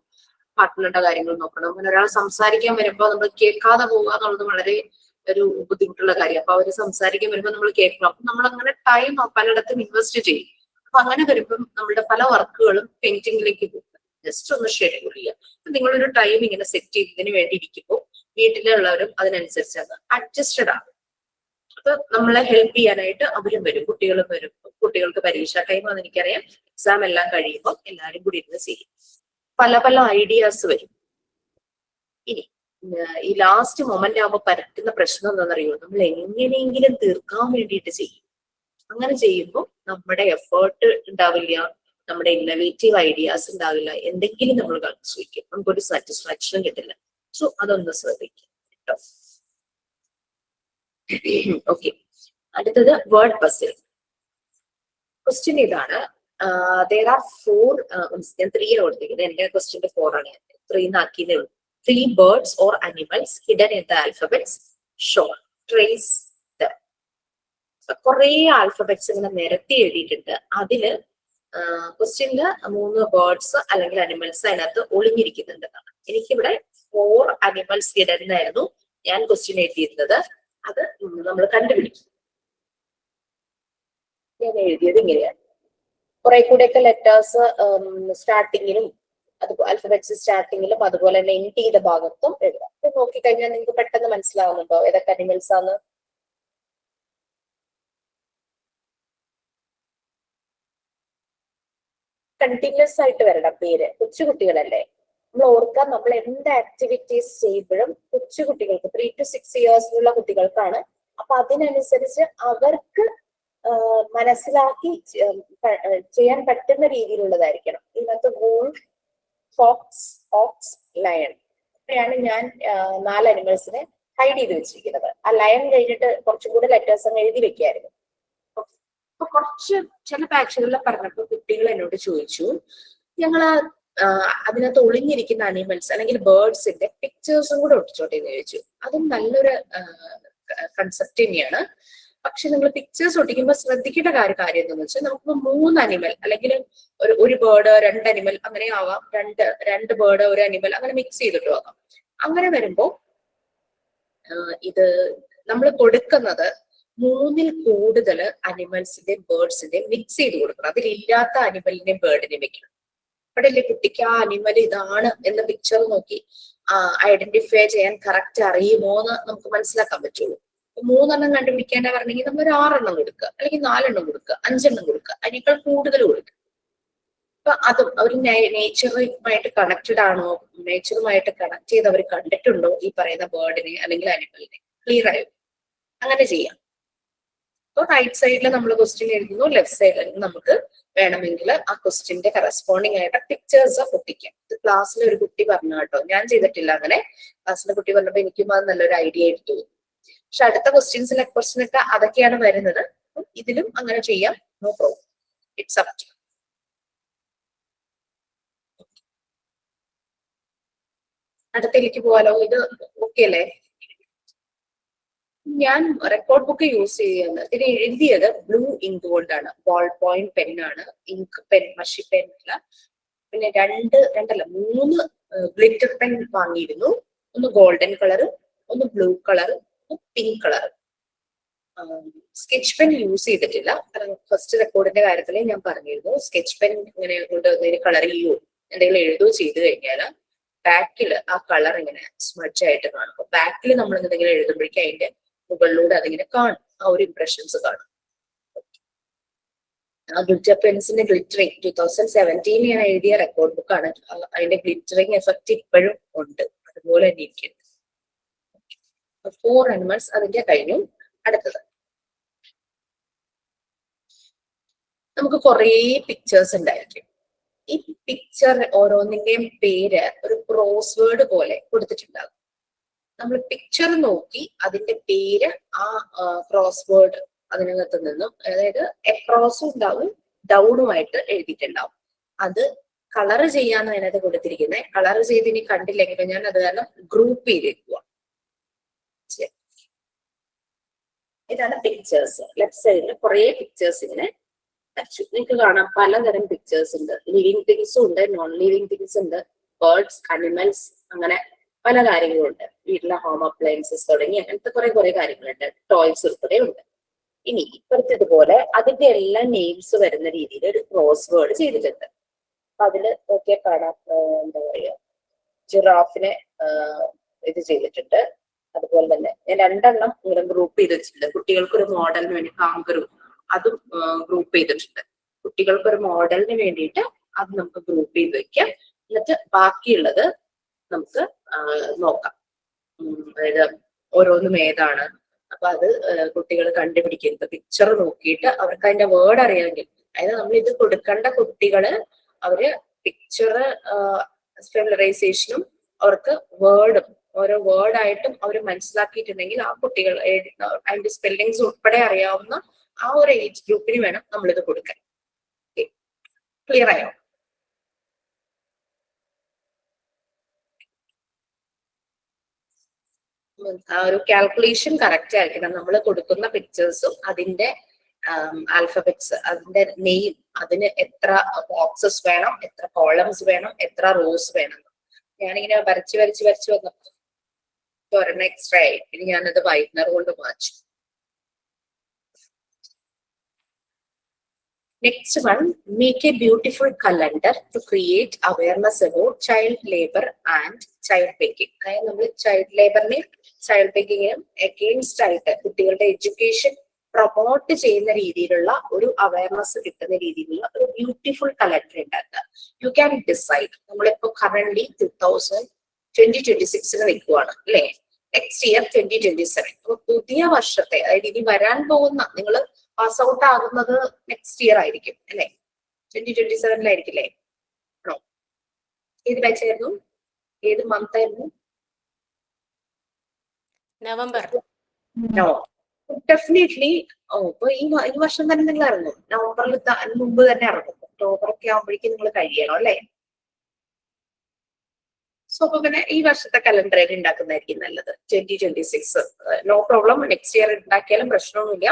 പാർട്ട്ണറുടെ കാര്യങ്ങൾ നോക്കണം. അങ്ങനെ ഒരാൾ സംസാരിക്കാൻ വരുമ്പോൾ നമ്മൾ കേൾക്കാതെ പോകുക എന്നുള്ളത് വളരെ ഒരു ബുദ്ധിമുട്ടുള്ള കാര്യം. അപ്പൊ അവര് സംസാരിക്കാൻ വരുമ്പോൾ നമ്മൾ കേൾക്കണം. അപ്പൊ നമ്മൾ അങ്ങനെ ടൈം പലയിടത്തും ഇൻവെസ്റ്റ് ചെയ്യും. അപ്പൊ അങ്ങനെ വരുമ്പം നമ്മുടെ പല വർക്കുകളും പെയിന്റിങ്ങിലേക്ക് പോകും. ജസ്റ്റ് ഒന്ന് ഷെഡ്യൂൾ ചെയ്യുക. നിങ്ങളൊരു ടൈം ഇങ്ങനെ സെറ്റ് ചെയ്തതിന് വേണ്ടി ഇരിക്കുമ്പോൾ വീട്ടിലുള്ളവരും അതിനനുസരിച്ച് അത് അഡ്ജസ്റ്റഡ് ആകും. അപ്പൊ നമ്മളെ ഹെൽപ്പ് ചെയ്യാനായിട്ട് അവരും വരും, കുട്ടികളും വരും. കുട്ടികൾക്ക് പരീക്ഷ ടൈമാണെന്ന് എനിക്കറിയാം. എക്സാം എല്ലാം കഴിയുമ്പോൾ എല്ലാവരും കൂടി ഇരുന്ന് ചെയ്യും. പല പല ഐഡിയാസ് വരും. ഇനി ഈ ലാസ്റ്റ് മൊമെന്റ് ആകുമ്പോൾ പറ്റുന്ന പ്രശ്നം എന്താണെന്നറിയോ, നമ്മൾ എങ്ങനെയെങ്കിലും തീർക്കാൻ വേണ്ടിയിട്ട് ചെയ്യും. അങ്ങനെ ചെയ്യുമ്പോൾ നമ്മുടെ എഫേർട്ട് ഉണ്ടാവില്ല, നമ്മുടെ ഇന്നോവേറ്റീവ് ഐഡിയാസ് ഉണ്ടാവില്ല, എന്തെങ്കിലും നമ്മൾ കളിച്ചു വയ്ക്കും, നമുക്കൊരു സാറ്റിസ്ഫാക്ഷനും കിട്ടില്ല. സോ അതൊന്ന് ശ്രദ്ധിക്കും കേട്ടോ. ഓക്കെ, അടുത്തത് വേർഡ് പസിൽ. ക്വസ്റ്റ്യൻ ഇതാണ്. there are 4 ഞാൻ 3 കൊടുത്തിരിക്കുന്നത്, എന്റെ ക്വസ്റ്റ്യന്റെ 4 ആണ്. 3 ആക്കിയതേ ഉള്ളൂ. 3 birds or animals hidden in the alphabets shown. Trace them. കുറെ ആൽഫബറ്റ്സ് ഇങ്ങനെ നിരത്തി എഴുതിയിട്ടുണ്ട്. അതില് ക്വസ്റ്റ്യനില് 3 ബേർഡ്സ് അല്ലെങ്കിൽ അനിമൽസ് അതിനകത്ത് ഒളിഞ്ഞിരിക്കുന്നുണ്ടെന്നാണ്. എനിക്കിവിടെ 4 അനിമൽസ് ഹിഡൻ എന്നായിരുന്നു ഞാൻ ക്വസ്റ്റ്യൻ എഴുതിയിരുന്നത്. അത് നമ്മൾ കണ്ടുപിടിക്കും. ഞാൻ എഴുതിയത് ഇങ്ങനെയാണ്. കുറെ കൂടെയൊക്കെ ലെറ്റേഴ്സ് സ്റ്റാർട്ടിങ്ങിലും ആൽഫബറ്റ്സ് സ്റ്റാർട്ടിങ്ങിലും അതുപോലെ തന്നെ എൻഡ് ചെയ്ത ഭാഗത്തും എഴുതാം. ഇത് നോക്കിക്കഴിഞ്ഞാൽ നിങ്ങൾക്ക് പെട്ടെന്ന് മനസ്സിലാവുന്നുണ്ടോ ഏതൊക്കെ അനിമൽസ് ആണ്? കണ്ടിന്യൂസ് ആയിട്ട് വരണം പേര്. കൊച്ചുകുട്ടികളല്ലേ, നമ്മൾ ഓർക്കാൻ, നമ്മൾ എന്ത് ആക്ടിവിറ്റീസ് ചെയ്യുമ്പോഴും കൊച്ചുകുട്ടികൾക്ക് 3 to 6 ഇയേഴ്സിലുള്ള കുട്ടികൾക്കാണ്. അപ്പൊ അതിനനുസരിച്ച് അവർക്ക് മനസ്സിലാക്കി ചെയ്യാൻ പറ്റുന്ന രീതിയിലുള്ളതായിരിക്കണം. ഇതിനകത്ത് വൂൾഫ്, ഫോക്സ്, ഓക്സ്, ലയൺ. ഇവിടെയാണ് ഞാൻ 4 അനിമൽസിനെ ഹൈഡ് ചെയ്ത് വെച്ചിരിക്കുന്നത്. ആ ലയൺ കഴിഞ്ഞിട്ട് കുറച്ചും കൂടെ ലെറ്റേഴ്സ് എഴുതി വെക്കായിരുന്നു. അപ്പൊ കുറച്ച് ചില ബാച്ചുകളിൽ പറഞ്ഞപ്പോൾ കുട്ടികൾ എന്നോട് ചോദിച്ചു, ഞങ്ങള് അതിനകത്ത് ഒളിഞ്ഞിരിക്കുന്ന അനിമൽസ് അല്ലെങ്കിൽ ബേർഡ്സിന്റെ പിക്ചേഴ്സും കൂടെ ഒട്ടിച്ചോട്ടെ എന്ന് ചോദിച്ചു. അതും നല്ലൊരു കൺസെപ്റ്റ് തന്നെയാണ്. പക്ഷെ നിങ്ങൾ പിക്ചേഴ്സ് ഒട്ടിക്കുമ്പോൾ ശ്രദ്ധിക്കേണ്ട കാര്യം എന്താണെന്ന് വെച്ചാൽ, നമുക്ക് 3 അനിമൽ അല്ലെങ്കിൽ ഒരു ബേർഡ് 2 അനിമൽ അങ്ങനെ ആവാം, രണ്ട് ബേർഡ് 1 അനിമൽ അങ്ങനെ മിക്സ് ചെയ്തിട്ട് ആകാം. അങ്ങനെ വരുമ്പോ ഇത് നമ്മൾ കൊടുക്കുന്നത് 3ൽ കൂടുതൽ അനിമൽസിന്റെ ബേർഡ്സിന്റെ മിക്സ് ചെയ്ത് കൊടുക്കണം. അതിലില്ലാത്ത അനിമലിനെയും ബേർഡിനെയും വെക്കണം. അവിടെയല്ലേ കുട്ടിക്ക് ആ അനിമൽ ഇതാണ് എന്ന പിക്ചർ നോക്കി ഐഡന്റിഫൈ ചെയ്യാൻ കറക്റ്റ് അറിയുമോ എന്ന് നമുക്ക് മനസ്സിലാക്കാൻ പറ്റുള്ളൂ. 3 എണ്ണം കണ്ടുപിടിക്കേണ്ട പറഞ്ഞെങ്കിൽ നമ്മൾ ഒരു 6 എണ്ണം കൊടുക്കുക, അല്ലെങ്കിൽ 4 എണ്ണം കൊടുക്കുക, 5 എണ്ണം കൊടുക്കുക, അതിനേക്കാൾ കൂടുതൽ കൊടുക്കുക. അപ്പൊ അതും അവർ നേച്ചറുമായിട്ട് കണക്റ്റഡ് ആണോ, നേച്ചറുമായിട്ട് കണക്ട് ചെയ്ത് അവർ കണ്ടിട്ടുണ്ടോ ഈ പറയുന്ന ബേർഡിനെ അല്ലെങ്കിൽ അനിമലിനെ, ക്ലിയർ ആയോ? അങ്ങനെ ചെയ്യാം. അപ്പൊ റൈറ്റ് സൈഡിൽ നമ്മൾ ക്വസ്റ്റ്യൻ എഴുതുന്നു, ലെഫ്റ്റ് സൈഡിൽ നമുക്ക് വേണമെങ്കിൽ ആ ക്വസ്റ്റ്യന്റെ കറസ്പോണ്ടിങ് ആയിട്ട് പിക്ചേഴ്സ് ഒട്ടിക്കാം. ഇത് ക്ലാസ്സിൽ ഒരു കുട്ടി പറഞ്ഞു കേട്ടോ, ഞാൻ ചെയ്തിട്ടില്ല അങ്ങനെ. ക്ലാസ്സിലെ കുട്ടി പറഞ്ഞപ്പോ എനിക്കും അത് നല്ലൊരു ഐഡിയ ആയിട്ട് തോന്നി. പക്ഷെ അടുത്ത ക്വസ്റ്റ്യനൊക്കെ അതൊക്കെയാണ് വരുന്നത്. ഇതിലും അങ്ങനെ ചെയ്യാം, no problem, it's up to. അടുത്തേക്ക് പോവാലോ? ഇത് ഓക്കെ അല്ലേ? ഞാൻ റെക്കോർഡ് ബുക്ക് യൂസ് ചെയ്യുന്നത്, ഇതിന് എഴുതിയത് ബ്ലൂ ഇങ്ക് കൊണ്ടാണ്. ബോൾ പോയിന്റ് പെന്നാണ്, ഇങ്ക് പെൻ, മഷി പെൻ അല്ല. പിന്നെ 3 ഗ്ലിറ്റർ പെൻ വാങ്ങിയിരുന്നു. ഒന്ന് ഗോൾഡൻ കളർ, ഒന്ന് blue colour, pink colour. Sketch pen use ചെയ്തിട്ടില്ല. ഫസ്റ്റ് റെക്കോർഡിന്റെ കാര്യത്തിൽ ഞാൻ പറഞ്ഞിരുന്നു, സ്കെച്ച് പെൻ ഇങ്ങനെ കൊണ്ട് കളർ ചെയ്യോ എന്തെങ്കിലും എഴുതുകയോ ചെയ്ത് കഴിഞ്ഞാൽ ബാക്കിൽ ആ കളർ ഇങ്ങനെ സ്മഡ്ജ് ആയിട്ട് കാണും. അപ്പൊ ബാക്കിൽ നമ്മൾ എന്തെങ്കിലും എഴുതുമ്പോഴേക്കും അതിന്റെ മുകളിലൂടെ അതിങ്ങനെ കാണും, ആ ഒരു ഇംപ്രഷൻസ് കാണും. ആ ഗ്ലിറ്റർ പെൻസിന്റെ ഗ്ലിറ്ററിങ് 2017 ഞാൻ എഴുതിയ റെക്കോർഡ് ബുക്കാണ്. അതിന്റെ ഗ്ലിറ്ററിങ് എഫക്റ്റ് ഇപ്പോഴും ഉണ്ട്, അതുപോലെ തന്നെ ഇരിക്കുന്നത്. 4 അനിമൽസ് അതിന്റെ കഴിഞ്ഞു. അടുത്തത് നമുക്ക് കുറേ പിക്ചേഴ്സ് ഉണ്ടായിരിക്കും. ഈ പിക്ചർ ഓരോന്നിന്റെയും പേര് ഒരു ക്രോസ് വേർഡ് പോലെ കൊടുത്തിട്ടുണ്ടാകും. നമ്മൾ പിക്ചർ നോക്കി അതിന്റെ പേര് ആ ക്രോസ് വേർഡ് അതിനകത്ത് നിന്നും, അതായത് എക്രോസും ഉണ്ടാവും ഡൗണുമായിട്ട് എഴുതിയിട്ടുണ്ടാവും. അത് കളർ ചെയ്യാന്ന് അതിനകത്ത് കൊടുത്തിരിക്കുന്നത്. കളർ ചെയ്ത് ഇനി കണ്ടില്ലെങ്കിൽ ഞാൻ അത് കാരണം ഗ്രൂപ്പ് ചെയ്തേക്കുക. ഇതാണ് പിക്ചേഴ്സ്. ലെഫ്റ്റ് സൈഡിൽ കുറെ പിക്ചേഴ്സ് ഇങ്ങനെ നിങ്ങൾക്ക് കാണാം. പലതരം പിക്ചേഴ്സ് ഉണ്ട്. ലിവിങ് തിങ്സും ഉണ്ട്, നോൺ ലിവിങ് തിങ്സ് ഉണ്ട്, ബേർഡ്സ്, അനിമൽസ്, അങ്ങനെ പല കാര്യങ്ങളുണ്ട്. വീട്ടിലെ ഹോം അപ്ലയൻസസ് തുടങ്ങി അങ്ങനത്തെ കുറെ കാര്യങ്ങളുണ്ട്. ടോയ്സ് ഉൾപ്പെടെ ഉണ്ട്. ഇനി ഇപ്പോഴത്തേതുപോലെ അതിന്റെ എല്ലാ നെയിംസ് വരുന്ന രീതിയിൽ ഒരു ക്രോസ് വേർഡ് ചെയ്തിട്ടുണ്ട്. അപ്പൊ അതില് നോക്കിയാൽ കാണാം, എന്താ പറയുക, ജിറാഫിനെ ഇത് ചെയ്തിട്ടുണ്ട്. അതുപോലെ തന്നെ ഞാൻ 2 എണ്ണം ഇങ്ങനെ ഗ്രൂപ്പ് ചെയ്ത് വെച്ചിട്ടുണ്ട്. കുട്ടികൾക്കൊരു മോഡലിന് വേണ്ടി കാങ്കറു അതും ഗ്രൂപ്പ് ചെയ്തിട്ടുണ്ട്. കുട്ടികൾക്കൊരു മോഡലിന് വേണ്ടിയിട്ട് അത് നമുക്ക് ഗ്രൂപ്പ് ചെയ്ത് വെക്കാം. എന്നിട്ട് ബാക്കിയുള്ളത് നമുക്ക് നോക്കാം. അതായത് ഓരോന്നും ഏതാണ്, അപ്പൊ അത് കുട്ടികൾ കണ്ടുപിടിക്കരുത്. പിക്ചർ നോക്കിയിട്ട് അവർക്ക് അതിന്റെ വേർഡ് അറിയാമെങ്കിൽ, അതായത് നമ്മൾ ഇത് കൊടുക്കേണ്ട കുട്ടികള് അവര് പിക്ചർ ഫെമിലറൈസേഷനും അവർക്ക് വേർഡും ഓരോ വേർഡായിട്ടും അവർ മനസ്സിലാക്കിയിട്ടുണ്ടെങ്കിൽ ആ കുട്ടികൾ അതിന്റെ സ്പെല്ലിങ്സ് ഉൾപ്പെടെ അറിയാവുന്ന ആ ഒരു ഏജ് ഗ്രൂപ്പിന് വേണം നമ്മളിത് കൊടുക്കാൻ. ക്ലിയർ ആയോ? ആ ഒരു കാൽക്കുലേഷൻ കറക്റ്റ് ആയിരിക്കണം. നമ്മൾ കൊടുക്കുന്ന പിക്ചേഴ്സും അതിന്റെ ആൽഫബറ്റ്സ്, അതിന്റെ നെയിം, അതിന് എത്ര ബോക്സസ് വേണം, എത്ര കോളംസ് വേണം, എത്ര റോസ് വേണം. ഞാനിങ്ങനെ വരച്ച് വന്നപ്പോ ഒരെണ്ണം എക്സ്ട്രാ ആയി. ഇനി ഞാനത് വൈറ്റ്നർ കൊണ്ട് മാച്ചു. Next one, make a beautiful calendar to create awareness about child labor and child begging. അതായത് നമ്മൾ ചൈൽഡ് ലേബറിനെയും ചൈൽഡ് ബെഗിങ്ങിനും അഗെയിൻസ്റ്റ് ആയിട്ട് കുട്ടികളുടെ എഡ്യൂക്കേഷൻ പ്രൊമോട്ട് ചെയ്യുന്ന രീതിയിലുള്ള ഒരു അവയർനെസ് കിട്ടുന്ന രീതിയിലുള്ള ഒരു ബ്യൂട്ടിഫുൾ കലണ്ടർ ഉണ്ടാക്കുക. You can decide. നമ്മളിപ്പോ കറന്റ് 2026 നിൽക്കുവാണ് അല്ലെ? Next year 2027. അപ്പൊ പുതിയ വർഷത്തെ, അതായത് ഇനി വരാൻ പോകുന്ന, നിങ്ങൾ പാസ് ഔട്ട് ആകുന്നത് നെക്സ്റ്റ് ഇയർ ആയിരിക്കും അല്ലെ? 2027 ആണോ? ഏത് ബാച്ചായിരുന്നു? ഏത് മന്ത് ആയിരുന്നു? നവംബർ. ഡെഫിനറ്റ്ലി. ഇപ്പൊ ഈ വർഷം തന്നെ നിങ്ങൾ ഇറങ്ങും. നവംബറിൽ മുമ്പ് തന്നെ ഇറങ്ങും. ഒക്ടോബർ ഒക്കെ ആകുമ്പോഴേക്കും നിങ്ങൾ കഴിയണം അല്ലെ? സോ അപ്പൊ പിന്നെ ഈ വർഷത്തെ കലണ്ടർ ഉണ്ടാക്കുന്നതായിരിക്കും നല്ലത്. 2026 നോ പ്രോബ്ലം. നെക്സ്റ്റ് ഇയർ ഉണ്ടാക്കിയാലും പ്രശ്നമൊന്നുമില്ല.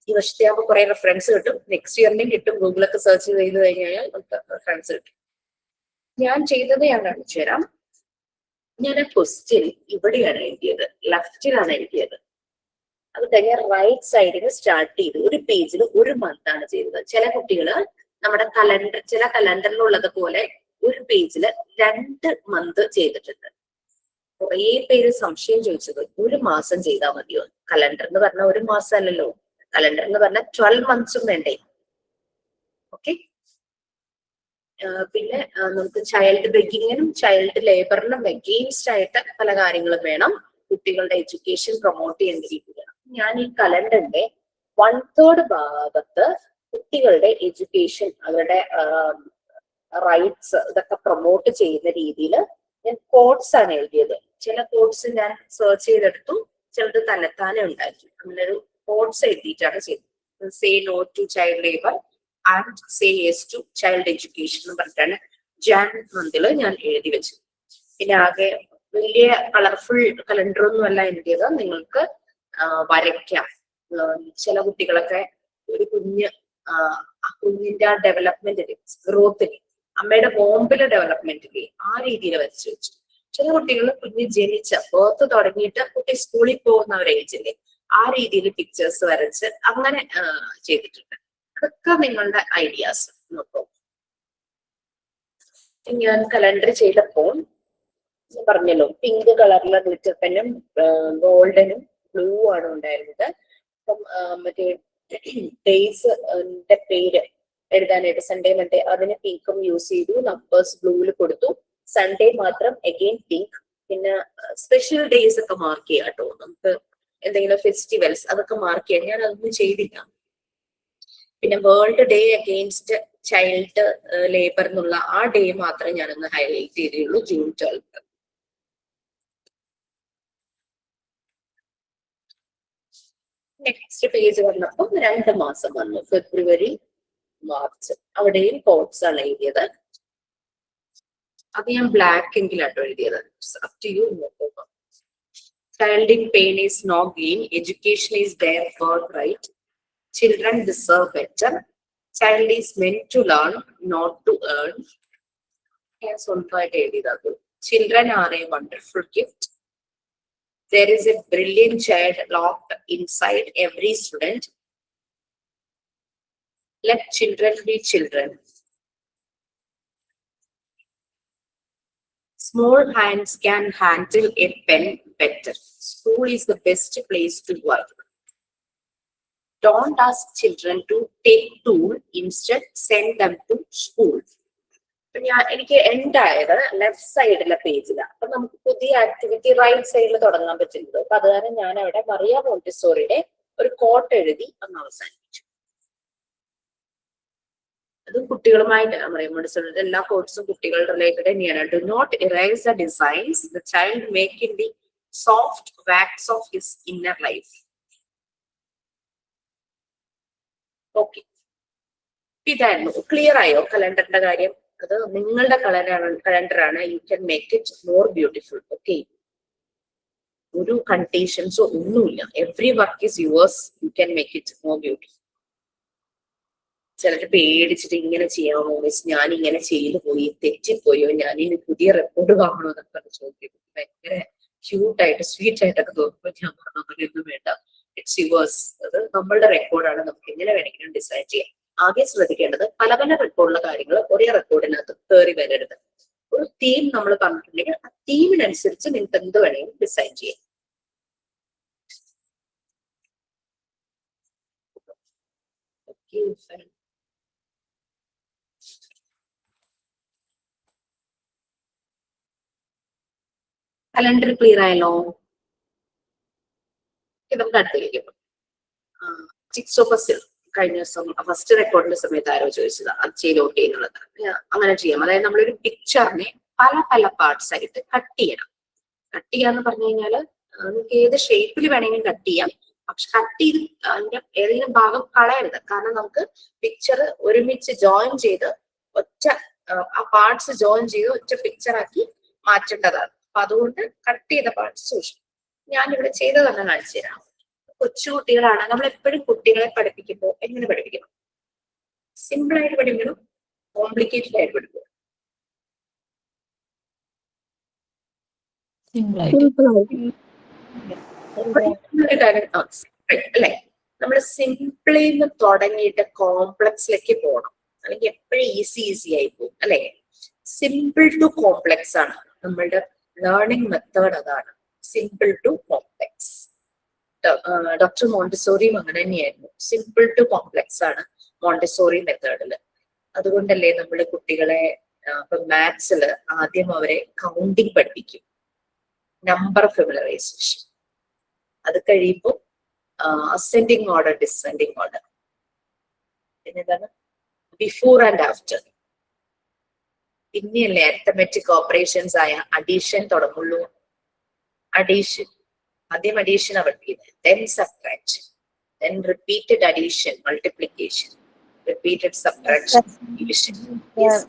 ഈ വർഷത്തെ ആകുമ്പോൾ കുറെ റെഫറൻസ് കിട്ടും. നെക്സ്റ്റ് ഇയറിന്റെയും കിട്ടും. ഗൂഗിളൊക്കെ സെർച്ച് ചെയ്ത് കഴിഞ്ഞാൽ നമുക്ക് റെഫറൻസ് കിട്ടും. ഞാൻ ചെയ്തത് ഞാൻ കാണിച്ചു തരാം. ഞാൻ ക്വസ്റ്റ്യൻ ഇവിടെയാണ് എഴുതിയത്, ലെഫ്റ്റിലാണ് എഴുതിയത്. അത് കഴിഞ്ഞ റൈറ്റ് സൈഡിന് സ്റ്റാർട്ട് ചെയ്ത് ഒരു പേജിൽ ഒരു മന്ത് ആണ് ചെയ്തത്. ചില കുട്ടികള് നമ്മുടെ കലണ്ടർ, ചില കലണ്ടറിലുള്ളത് പോലെ ഒരു പേജിൽ 2 മന്ത് ചെയ്തിട്ടുണ്ട്. കുറേ പേര് സംശയം ചോദിച്ചത് ഒരു മാസം ചെയ്താൽ മതിയോ? കലണ്ടർ എന്ന് പറഞ്ഞാൽ ഒരു മാസം അല്ലല്ലോ. കലണ്ടർ എന്ന് പറഞ്ഞാൽ 12 മന്ത്സും വേണ്ടേ? ഓക്കെ. പിന്നെ നമുക്ക് ചൈൽഡ് ബെഗിങ്ങിനും ചൈൽഡ് ലേബറിനും അഗെയിൻസ്റ്റ് ആയിട്ട് പല കാര്യങ്ങളും വേണം. കുട്ടികളുടെ എഡ്യൂക്കേഷൻ പ്രൊമോട്ട് ചെയ്യുന്ന രീതി വേണം. ഞാൻ ഈ കലണ്ടറിന്റെ 1/3 ഭാഗത്ത് കുട്ടികളുടെ എഡ്യൂക്കേഷൻ, അവരുടെ റൈറ്റ്സ്, ഇതൊക്കെ പ്രൊമോട്ട് ചെയ്യുന്ന രീതിയിൽ ഞാൻ കോഡ്സ് ആണ് എഴുതിയത്. ചില കോഡ്സ് ഞാൻ സെർച്ച് ചെയ്തെടുത്തു, ചിലത് തന്നെത്താനെ ഉണ്ടാക്കി. അങ്ങനെ ഒരു കോഡ്സ് എഴുതിയിട്ടാണ് ചെയ്തത്. Say no to child labour and say yes to child education എന്ന് പറഞ്ഞിട്ടാണ് ജാൻ മന്തിൽ ഞാൻ എഴുതി വെച്ചത്. പിന്നെ ആകെ വലിയ കളർഫുൾ കലണ്ടർ ഒന്നും അല്ല എഴുതിയത്. നിങ്ങൾക്ക് വരയ്ക്കാം. ചില കുട്ടികളൊക്കെ ഒരു കുഞ്ഞിന്റെ ആ ഡെവലപ്മെന്റിന്, ഗ്രോത്തിന്, അമ്മയുടെ ബോംബിലെ ഡെവലപ്മെന്റിന് ആ രീതിയിൽ വരച്ചു വെച്ചു. ചില കുട്ടികൾ കുഞ്ഞ് ജനിച്ച ബേർത്ത് തുടങ്ങിയിട്ട് കുട്ടി സ്കൂളിൽ പോകുന്ന ഒരു ഏജില്ലേ, ആ രീതിയിൽ പിക്ചേഴ്സ് വരച്ച് അങ്ങനെ ചെയ്തിട്ടുണ്ട്. അതൊക്കെ നിങ്ങളുടെ ഐഡിയാസ്. നോക്കൂ, ഞാൻ കലണ്ടർ ചെയ്തപ്പോൾ പറഞ്ഞല്ലോ, പിങ്ക് കളറിലെ ഗ്ലിറ്റർ പെന്നും ഗോൾഡനും ബ്ലൂ ആണ് ഉണ്ടായിരുന്നത്. അപ്പം മറ്റേ ഡേയ്സിന്റെ പേര് എഴുതാനായിട്ട് സൺഡേ മൺഡേ അതിന് പിങ്കും യൂസ് ചെയ്തു. നമ്പേഴ്സ് ബ്ലൂവിൽ കൊടുത്തു. സൺഡേ മാത്രം അഗെയിൻ പിങ്ക്. പിന്നെ സ്പെഷ്യൽ ഡേയ്സ് ഒക്കെ മാർക്ക് ചെയ്യാം കേട്ടോ. നമുക്ക് എന്തെങ്കിലും ഫെസ്റ്റിവൽസ് അതൊക്കെ മാർക്ക് ചെയ്യാം. ഞാൻ അതൊന്നും ചെയ്തില്ല. പിന്നെ world day against child labour എന്നുള്ള ആ ഡേ മാത്രമേ ഞാനൊന്ന് ഹൈലൈറ്റ് ചെയ്തേയുള്ളൂ, June 12. നെക്സ്റ്റ് പേജ് വന്നപ്പോൾ 2 മാസം വന്നു, ഫെബ്രുവരി മാർച്ച്. അവിടെയും കോഡ്സ് ആണ് എഴുതിയത്. അത് ഞാൻ ബ്ലാക്ക് എങ്കിലാട്ടോ എഴുതിയത്. Up to you. Child in pain is no gain. Education is their birthright. Children deserve better. Child is meant to learn, not to earn. ഞാൻ സ്വന്തമായിട്ട് എഴുതിയത്. Children are a wonderful gift. There is a brilliant child locked inside every student. Let children be children. Small hands can handle a pen better. School is the best place to work. Don't ask children to take tool. Instead, send them to school. എനിക്ക് end ആയത് left സൈഡിലെ പേജിലാണ്. അപ്പൊ നമുക്ക് പുതിയ activity right സൈഡിൽ തുടങ്ങാൻ പറ്റുന്നത്. അപ്പൊ അത് കാരണം ഞാൻ അവിടെ മറിയ മോണ്ടിസോറിയുടെ ഒരു കോട്ട് എഴുതി അന്ന് അവസാനിപ്പിച്ചു. അതും കുട്ടികളുമായിട്ട് മറിയ മോണ്ടിസോറിയുടെ എല്ലാ കോട്ട്സും കുട്ടികൾ റിലേറ്റഡ് തന്നെയാണ്. Do not erase the designs the child make in the soft wax of his inner life. Okay, ഇതായിരുന്നു. ക്ലിയർ ആയോ കലണ്ടറിന്റെ കാര്യം? അത് നിങ്ങളുടെ കലണ്ടറാണ്. You can make it more beautiful. Okay, ഒരു കണ്ടീഷൻസോ ഒന്നുമില്ല. Every work is yours. You can make it more beautiful. ചിലർ പേടിച്ചിട്ട് ഇങ്ങനെ ചെയ്യാമോ മിസ്, ഞാൻ ഇങ്ങനെ ചെയ്തു പോയി, തെറ്റിപ്പോയോ, ഞാൻ ഇനി പുതിയ റെക്കോർഡ് വാങ്ങണോ എന്നൊക്കെ ചോദിക്കും. ഭയങ്കര ക്യൂട്ടായിട്ട് സ്വീറ്റ് ആയിട്ടൊക്കെ തോന്നുമ്പോൾ ഞാൻ പറഞ്ഞു അങ്ങനെയൊന്നും വേണ്ട. It's yours. അത് നമ്മളുടെ റെക്കോർഡാണ്. നമുക്ക് എങ്ങനെ വേണമെങ്കിലും ഡിസൈൻ ചെയ്യാം. ആകെ ശ്രദ്ധിക്കേണ്ടത് പല പല റെക്കോർഡിലെ കാര്യങ്ങൾ ഒരേ റെക്കോർഡിനകത്ത് കയറി വരരുത്. ഒരു തീം നമ്മൾ പറഞ്ഞിട്ടുണ്ടെങ്കിൽ ആ തീമിനനുസരിച്ച് നിങ്ങൾക്ക് എന്ത് വേണമെങ്കിലും ഡിസൈൻ ചെയ്യാം. കലണ്ടർ ക്ലിയർ ആയല്ലോ? നമുക്ക് അടുത്തേക്ക് ചിക്സോ പസിൽ കഴിഞ്ഞ ദിവസം ഫസ്റ്റ് റെക്കോർഡിന്റെ സമയത്ത് ആരോ ചോദിച്ചത് അത് ചെയ്തോട്ടെ എന്നുള്ളത്. അങ്ങനെ ചെയ്യാം. അതായത് നമ്മളൊരു പിക്ചറിനെ പല പല പാർട്സ് ആയിട്ട് കട്ട് ചെയ്യണം. കട്ട് ചെയ്യാന്ന് പറഞ്ഞു കഴിഞ്ഞാല് നമുക്ക് ഏത് ഷേപ്പിൽ വേണമെങ്കിലും കട്ട് ചെയ്യാം. പക്ഷെ കട്ട് ചെയ്ത് അതിന്റെ ഏതെങ്കിലും ഭാഗം കളയരുത്. കാരണം നമുക്ക് പിക്ചർ ഒരുമിച്ച് ജോയിൻ ചെയ്ത് ഒറ്റ ആ പാർട്സ് ജോയിൻ ചെയ്ത് ഒറ്റ പിക്ചറാക്കി മാറ്റേണ്ടതാണ്. അപ്പൊ അതുകൊണ്ട് കട്ട് ചെയ്ത പാർട്സ് സൂക്ഷിക്കും. ഞാനിവിടെ ചെയ്ത് തന്നെ കാണിച്ചു തരാം. കൊച്ചുകുട്ടികളാണ്. നമ്മൾ എപ്പോഴും കുട്ടികളെ പഠിപ്പിക്കുമ്പോൾ എങ്ങനെ പഠിപ്പിക്കണം? സിമ്പിൾ ആയിട്ട് പഠിക്കണം, കോംപ്ലിക്കേറ്റഡ് ആയിട്ട് പഠിക്കണം. അല്ലെ? നമ്മൾ സിംപിളിൽ നിന്ന് തുടങ്ങിയിട്ട് കോംപ്ലക്സിലേക്ക് പോകണം. അല്ലെങ്കിൽ എപ്പോഴും ഈസി ആയി പോകും. അല്ലെ? സിമ്പിൾ ടു കോംപ്ലക്സ് ആണ് നമ്മളുടെ ലേണിംഗ് മെത്തേഡ്. അതാണ് സിമ്പിൾ ടു കോംപ്ലക്സ്. ഡോക്ടർ മോണ്ടിസോറിയും അങ്ങനെ തന്നെയായിരുന്നു. സിമ്പിൾ ടു കോംപ്ലക്സ് ആണ് മോണ്ടിസോറി മെത്തേഡില്. അതുകൊണ്ടല്ലേ നമ്മൾ കുട്ടികളെ ഇപ്പൊ മാത്സിൽ ആദ്യം അവരെ കൗണ്ടിങ് പഠിപ്പിക്കും, നമ്പർ ഫെമിലറൈസേഷൻ. അത് കഴിയുമ്പോൾ അസെൻഡിങ് ഓർഡർ, ഡിസെൻഡിങ് ഓർഡർ. പിന്നെന്താണ് ബിഫോർ ആൻഡ് ആഫ്റ്റർ. പിന്നെയല്ലേ അരിത്തമെറ്റിക് ഓപ്പറേഷൻസ് ആയ അഡീഷൻ തുടങ്ങുള്ളൂ. അഡീഷൻ ആദ്യം അഡീഷൻ പഠിക്കുന്നത്, then subtraction, then repeated addition, multiplication, repeated subtraction, division. Yes.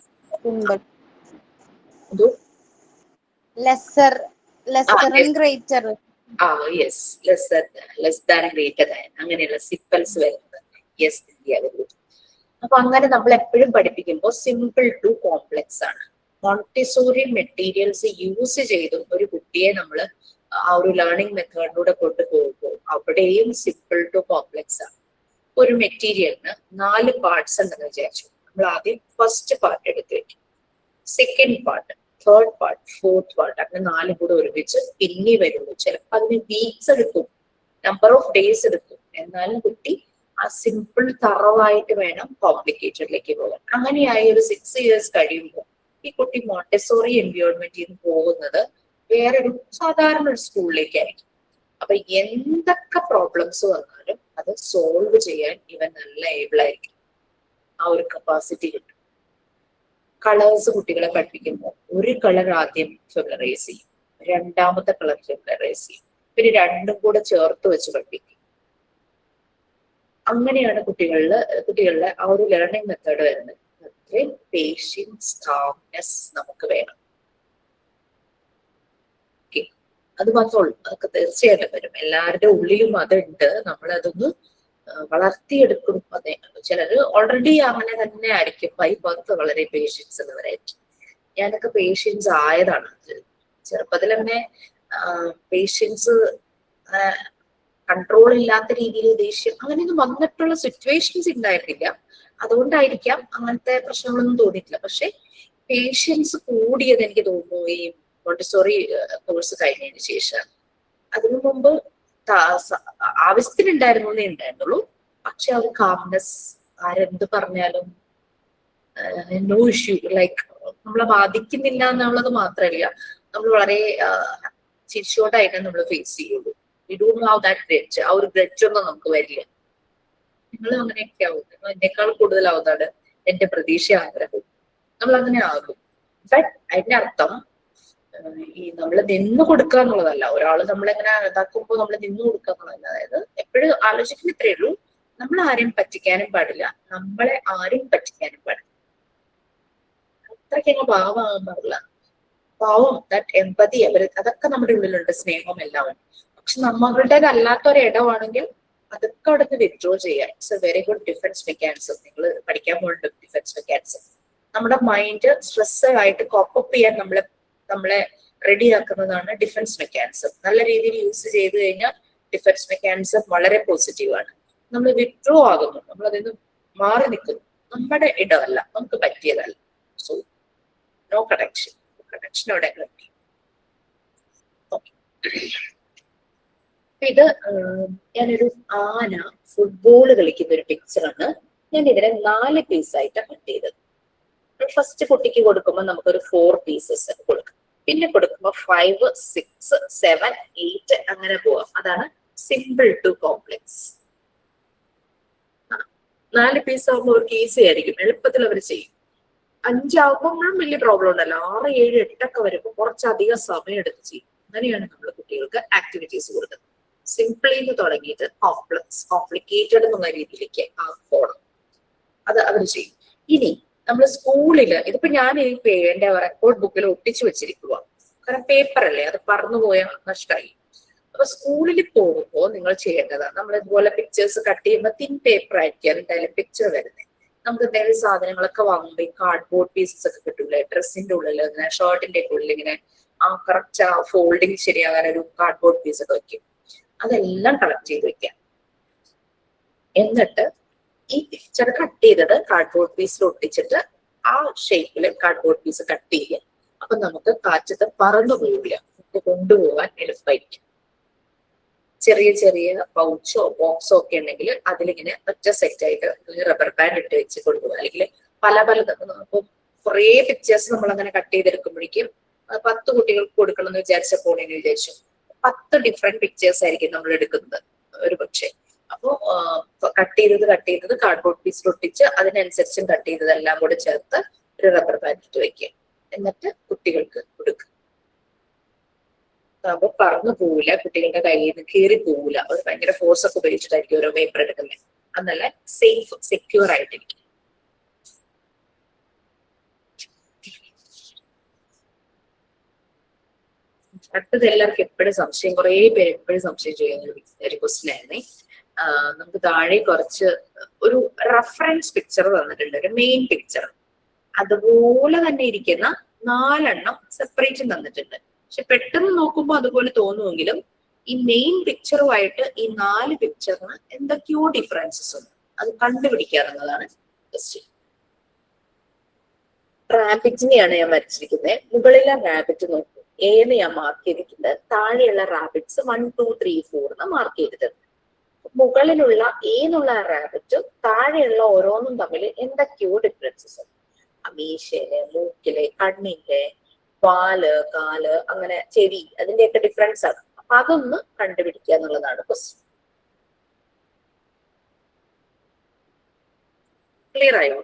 Lesser and greater. Yes, lesser, less than, greater than, അങ്ങനെയുള്ള symbols വരുന്നത്. Yes, അപ്പൊ അങ്ങനെ നമ്മൾ എപ്പോഴും പഠിപ്പിക്കുമ്പോൾ സിമ്പിൾ ടു കോംപ്ലക്സ് ആണ്. മോണ്ടിസോറി മെറ്റീരിയൽസ് യൂസ് ചെയ്തും ഒരു കുട്ടിയെ നമ്മൾ ആ ഒരു ലേണിംഗ് മെത്തേഡിലൂടെ കൊണ്ടുപോകുമ്പോൾ അവിടെയും സിമ്പിൾ ടു കോംപ്ലക്സ് ആണ്. ഒരു മെറ്റീരിയലിന് 4 പാർട്സ് ഉണ്ടെന്ന് വിചാരിച്ചു. നമ്മൾ ആദ്യം ഫസ്റ്റ് പാർട്ട് എടുത്ത് വെക്കും, second part, third part, fourth part, അങ്ങനെ 4 കൂടെ ഒരുമിച്ച് പിന്നെ വരുന്നു. ചിലപ്പോൾ അതിന് വീക്സ് എടുക്കും, നമ്പർ ഓഫ് ഡേയ്സ് എടുക്കും. എന്നാലും കുട്ടി ആ സിമ്പിൾ തറവായിട്ട് വേണം കോംപ്ലിക്കേറ്റഡിലേക്ക് പോകാൻ. അങ്ങനെയായി ഒരു 6 years കഴിയുമ്പോൾ ഈ കുട്ടി മോണ്ടിസോറി എൻവയോൺമെന്റിൽ നിന്ന് പോകുന്നത് വേറൊരു സാധാരണ ഒരു സ്കൂളിലേക്കായിരിക്കും. അപ്പൊ എന്തൊക്കെ പ്രോബ്ലംസ് വന്നാലും അത് സോൾവ് ചെയ്യാൻ ഇവൻ നല്ല ഏബിൾ ആയിരിക്കും. ആ ഒരു കപ്പാസിറ്റി കിട്ടും. കളേഴ്സ് കുട്ടികളെ പഠിപ്പിക്കുമ്പോൾ ഒരു കളർ ആദ്യം ഫെമിലറൈസ് ചെയ്യും, രണ്ടാമത്തെ കളർ ഫെമിലറൈസ് ചെയ്യും, പിന്നെ രണ്ടും കൂടെ ചേർത്ത് വെച്ച് പഠിപ്പിക്കും. അങ്ങനെയാണ് കുട്ടികളുടെ ആ ഒരു ലേണിംഗ് മെത്തേഡ് വരുന്നത്. അത്രയും പേഷ്യൻസ്, കാംനെസ് നമുക്ക് വേണം. അത് മാത്രമേ അതൊക്കെ തീർച്ചയായിട്ടും വരും. എല്ലാവരുടെ ഉള്ളിലും അതുണ്ട്. നമ്മളതൊന്ന് വളർത്തിയെടുക്കും. അതെ, ചിലർ ഓൾറെഡി അങ്ങനെ തന്നെ ആയിരിക്കും. 5 വളരെ പേഷ്യൻസ് ഉള്ളവരായിരിക്കും. ഞാനൊക്കെ പേഷ്യൻസ് ആയതാണ്. ചെറുപ്പത്തിൽ തന്നെ പേഷ്യൻസ് കൺട്രോൾ ഇല്ലാത്ത രീതിയിൽ ദേഷ്യം അങ്ങനെയൊന്നും വന്നിട്ടുള്ള സിറ്റുവേഷൻസ് ഉണ്ടായിരുന്നില്ല. അതുകൊണ്ടായിരിക്കാം അങ്ങനത്തെ പ്രശ്നങ്ങളൊന്നും തോന്നിയിട്ടില്ല. പക്ഷെ പേഷ്യൻസ് കൂടിയത് എനിക്ക് തോന്നുന്നു ഈ മോണ്ടിസോറി കോഴ്സ് കഴിഞ്ഞതിന് ശേഷം. അതിനു മുമ്പ് ആവശ്യത്തിനുണ്ടായിരുന്നേ ഉണ്ടായിരുന്നുള്ളൂ. പക്ഷെ ആ ഒരു കാംനെസ്, ആരെന്ത് പറഞ്ഞാലും നോ ഇഷ്യൂ, ലൈക്ക് നമ്മളെ ബാധിക്കുന്നില്ല എന്നുള്ളത് മാത്രമല്ല, നമ്മൾ വളരെ ചിരിച്ചോട്ടായിട്ട് നമ്മൾ ഫേസ് ചെയ്യുള്ളൂ. We don't have that grudge. ആ ഒരു ഗ്രഡ്ജ് ഒന്നും നമുക്ക് വരില്ല. നിങ്ങൾ അങ്ങനെയൊക്കെ ആവും. നിങ്ങൾ എന്നെക്കാൾ കൂടുതലാവുന്നതാണ് എന്റെ പ്രതീക്ഷ, ആഗ്രഹം. നമ്മൾ അങ്ങനെ ആകും. ബട്ട് അതിന്റെ അർത്ഥം ഈ നമ്മൾ നിന്ന് കൊടുക്കുക എന്നുള്ളതല്ല. ഒരാള് നമ്മളെങ്ങനെ ഇതാക്കുമ്പോൾ നമ്മൾ നിന്ന് കൊടുക്കുക എന്നുള്ളതല്ല. അതായത് എപ്പോഴും ആലോചിക്കുന്ന ഇത്രയേ ഉള്ളൂ, നമ്മൾ ആരെയും പറ്റിക്കാനും പാടില്ല, നമ്മളെ ആരും പറ്റിക്കാനും പാടില്ല. അത്രയ്ക്ക് ഭാവമാകാൻ പാടില്ല. പാവം, ദാറ്റ് എമ്പതി, അതൊക്കെ നമ്മുടെ ഉള്ളിലുണ്ട്, സ്നേഹം എല്ലാം. പക്ഷെ നമ്മളുടേതല്ലാത്തൊരിടമാണെങ്കിൽ അതൊക്കെ അവിടെ നിന്ന് വിത്ഡ്രോ ചെയ്യാം. It's A very good defence mechanism. നിങ്ങൾ പഠിക്കാൻ പോകുന്നുണ്ട് ഡിഫൻസ് മെക്കാനിസം. നമ്മുടെ മൈൻഡ് സ്ട്രെസ് ആയിട്ട് കോപ്പപ്പ് ചെയ്യാൻ നമ്മളെ റെഡി ആക്കുന്നതാണ് ഡിഫൻസ് മെക്കാനിസം. നല്ല രീതിയിൽ യൂസ് ചെയ്ത് കഴിഞ്ഞാൽ ഡിഫൻസ് മെക്കാനിസം വളരെ പോസിറ്റീവാണ്. നമ്മൾ വിത്ഡ്രോ ആകുന്നു, നമ്മൾ അതിൽ നിന്ന് മാറി നിൽക്കുന്നു. നമ്മുടെ ഇടമല്ല, നമുക്ക് പറ്റിയതല്ല. So no connection. കണക്ഷനോടെ ഇത് ഞാനൊരു ആന ഫുട്ബോൾ കളിക്കുന്ന ഒരു പിക്ചറാണ്. ഞാൻ ഇതിനെ 4 പീസായിട്ട് കട്ട് ചെയ്തത്. ഫസ്റ്റ് കുട്ടിക്ക് കൊടുക്കുമ്പോൾ നമുക്കൊരു 4 പീസസ് കൊടുക്കും. പിന്നെ കൊടുക്കുമ്പോൾ 5, 6, 7, 8 അങ്ങനെ പോവാം. അതാണ് സിമ്പിൾ ടു കോംപ്ലെക്സ്. 4 പീസ് ആകുമ്പോൾ അവർക്ക് ഈസി ആയിരിക്കും, എളുപ്പത്തിൽ അവർ ചെയ്യും. 5 ആകുമ്പോഴും വലിയ പ്രോബ്ലം ഉണ്ടല്ലോ. 6, 7, 8 ഒക്കെ വരുമ്പോൾ കുറച്ചധികം സമയം എടുത്ത് ചെയ്യും. അങ്ങനെയാണ് നമ്മൾ കുട്ടികൾക്ക് ആക്ടിവിറ്റീസ് കൊടുക്കുന്നത്. സിംപിളിന്ന് തുടങ്ങിയിട്ട് കോംപ്ലിക്കേറ്റഡ് എന്നുള്ള രീതിയിലേക്ക് പോകണം. അത് അവർ ചെയ്യും. ഇനി നമ്മൾ സ്കൂളില് ഇതിപ്പോ ഞാൻ എന്റെ റെക്കോർഡ് ബുക്കിൽ ഒട്ടിച്ചു വെച്ചിരിക്കുക. കാരണം പേപ്പർ അല്ലേ, അത് പറന്നുപോയാൽ നഷ്ടമായി. അപ്പൊ സ്കൂളിൽ പോകുമ്പോൾ നിങ്ങൾ ചെയ്യേണ്ടതാണ്, നമ്മൾ ഇതുപോലെ പിക്ചേഴ്സ് കട്ട് ചെയ്യുമ്പോൾ തിൻ പേപ്പർ ആയിരിക്കും എന്തായാലും പിക്ചർ വരുന്നത്. നമുക്ക് എന്തെങ്കിലും സാധനങ്ങളൊക്കെ വാങ്ങുമ്പോൾ ഈ കാർഡ്ബോർഡ് പീസസ് ഒക്കെ കിട്ടൂലേ, ഡ്രസ്സിന്റെ ഉള്ളിൽ ഇങ്ങനെ, ഷർട്ടിന്റെ ഉള്ളിൽ ഇങ്ങനെ കറക്റ്റ് ഫോൾഡിങ് ശരിയാകാൻ ഒരു കാർഡ്ബോർഡ് പീസ് ഒക്കെ വെക്കും. അതെല്ലാം കളക്ട് ചെയ്ത് വെക്കാം. എന്നിട്ട് ഈ പിക്ചർ കട്ട് ചെയ്തത് കാർഡ്ബോർഡ് പീസിൽ ഒട്ടിച്ചിട്ട് ആ ഷേപ്പിൽ കാർഡ്ബോർഡ് പീസ് കട്ട് ചെയ്യുക. അപ്പൊ നമുക്ക് കാറ്റത്ത് പറന്നു പോവില്ല, നമുക്ക് കൊണ്ടുപോകാൻ എളുപ്പമായിരിക്കും. ചെറിയ ചെറിയ പൗച്ചോ ബോക്സോ ഒക്കെ ഉണ്ടെങ്കിൽ അതിലിങ്ങനെ ഒറ്റ സെറ്റ് ആയിട്ട് റബ്ബർ ബാൻഡ് ഇട്ട് വെച്ച് കൊടുക്കുക. അല്ലെങ്കിൽ പല ഇപ്പം കുറേ പിക്ചേഴ്സ് നമ്മൾ അങ്ങനെ കട്ട് ചെയ്തെടുക്കുമ്പോഴേക്കും 10 കുട്ടികൾക്ക് കൊടുക്കണം എന്ന് വിചാരിച്ചപ്പോൾ വിചാരിച്ചു 10 ഡിഫറെന്റ് പിക്ചേഴ്സ് ആയിരിക്കും നമ്മൾ എടുക്കുന്നത് ഒരു പക്ഷേ. അപ്പോ കട്ട് ചെയ്തത് കാർഡ്ബോർഡ് പീസിൽ ഒട്ടിച്ച് അതിനനുസരിച്ചും കട്ട് ചെയ്തതെല്ലാം കൂടെ ചേർത്ത് ഒരു റബ്ബർ ബാൻഡ് ഇട്ട് വെക്കുക. എന്നിട്ട് കുട്ടികൾക്ക് കൊടുക്കുക. അപ്പൊ പറന്നു പോവില്ല, കുട്ടികളുടെ കയ്യിൽ നിന്ന് കീറി പോവില്ല. അവർ ഭയങ്കര ഫോഴ്സ് ഒക്കെ ഉപയോഗിച്ചിട്ടായിരിക്കും ഓരോ പേപ്പർ എടുക്കുന്നത്. അത് നല്ല സേഫ് സെക്യൂർ ആയിട്ടിരിക്കും. അടുത്തത് എല്ലാവർക്കും എപ്പോഴും സംശയം, കുറേ പേര് എപ്പോഴും സംശയം ചെയ്യുന്ന ഒരു ക്വസ്റ്റ്യൻ ആയിരുന്നേ. നമുക്ക് താഴെ കുറച്ച് ഒരു റെഫറൻസ് പിക്ചർ തന്നിട്ടുണ്ട്, ഒരു മെയിൻ പിക്ചർ. അതുപോലെ തന്നെ ഇരിക്കുന്ന 4 എണ്ണം സെപ്പറേറ്റ് തന്നിട്ടുണ്ട്. പക്ഷെ പെട്ടെന്ന് നോക്കുമ്പോൾ അതുപോലെ തോന്നുമെങ്കിലും ഈ മെയിൻ പിക്ചറുമായിട്ട് ഈ 4 പിക്ചറിന് എന്തൊക്കെയോ ഡിഫറൻസസ് ഉണ്ട്. അത് കണ്ടുപിടിക്കാറുള്ളതാണ് ക്വസ്റ്റ്യൻ. റാബിറ്റിനെയാണ് ഞാൻ വരച്ചിരിക്കുന്നത്. മുകളിലെ റാബിറ്റ് നോക്കൂ, ഏന്ന് ഞാൻ മാർക്ക് ചെയ്തിട്ടുണ്ട്. താഴെയുള്ള റാബിറ്റ്സ് 1, 2, 3, 4 എന്ന് മാർക്ക് ചെയ്തിട്ടുണ്ട്. മുകളിലുള്ള ഏന്നുള്ള റാബിറ്റും താഴെയുള്ള ഓരോന്നും തമ്മിൽ എന്തൊക്കെയോ ഡിഫറൻസസ് ഉണ്ട്. മീശയില്, മൂക്കില്, കണ്ണിന്റെ, വാല്, കാല്, അങ്ങനെ ചെവി, അതിന്റെയൊക്കെ ഡിഫറൻസ് ആണ്. അപ്പൊ അതൊന്ന് കണ്ടുപിടിക്കുക എന്നുള്ളതാണ് ക്വസ്റ്റ്യൻ. ക്ലിയർ ആയോ?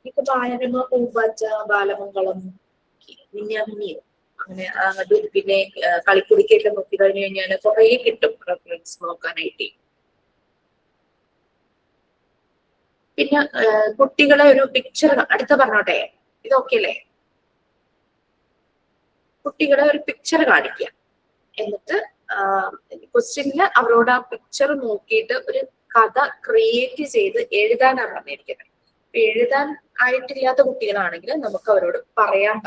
ഇപ്പൊ ബാലരമ, പൂമ്പാറ്റ, ബാലമംഗളം, മിന്നാമിനിയോ അങ്ങനെ പിന്നെ കളിക്കുടിക്കൊക്കെ നോക്കി കഴിഞ്ഞു കഴിഞ്ഞാൽ കുറെ കിട്ടും റെഫറൻസ് നോക്കാനായിട്ട്. പിന്നെ കുട്ടികളെ ഒരു പിക്ചർ അടുത്ത പറഞ്ഞോട്ടെ, ഇതൊക്കെ അല്ലേ? കുട്ടികളെ ഒരു പിക്ചർ കാണിക്കുക. എന്നിട്ട് ക്വസ്റ്റ്യനില് അവരോട് ആ പിക്ചർ നോക്കിയിട്ട് ഒരു കഥ ക്രിയേറ്റ് ചെയ്ത് എഴുതാനാണ് പറഞ്ഞിരിക്കുന്നത്. എഴുതാൻ ആയിട്ടില്ലാത്ത കുട്ടികളാണെങ്കിൽ നമുക്ക് അവരോട് പറയാം.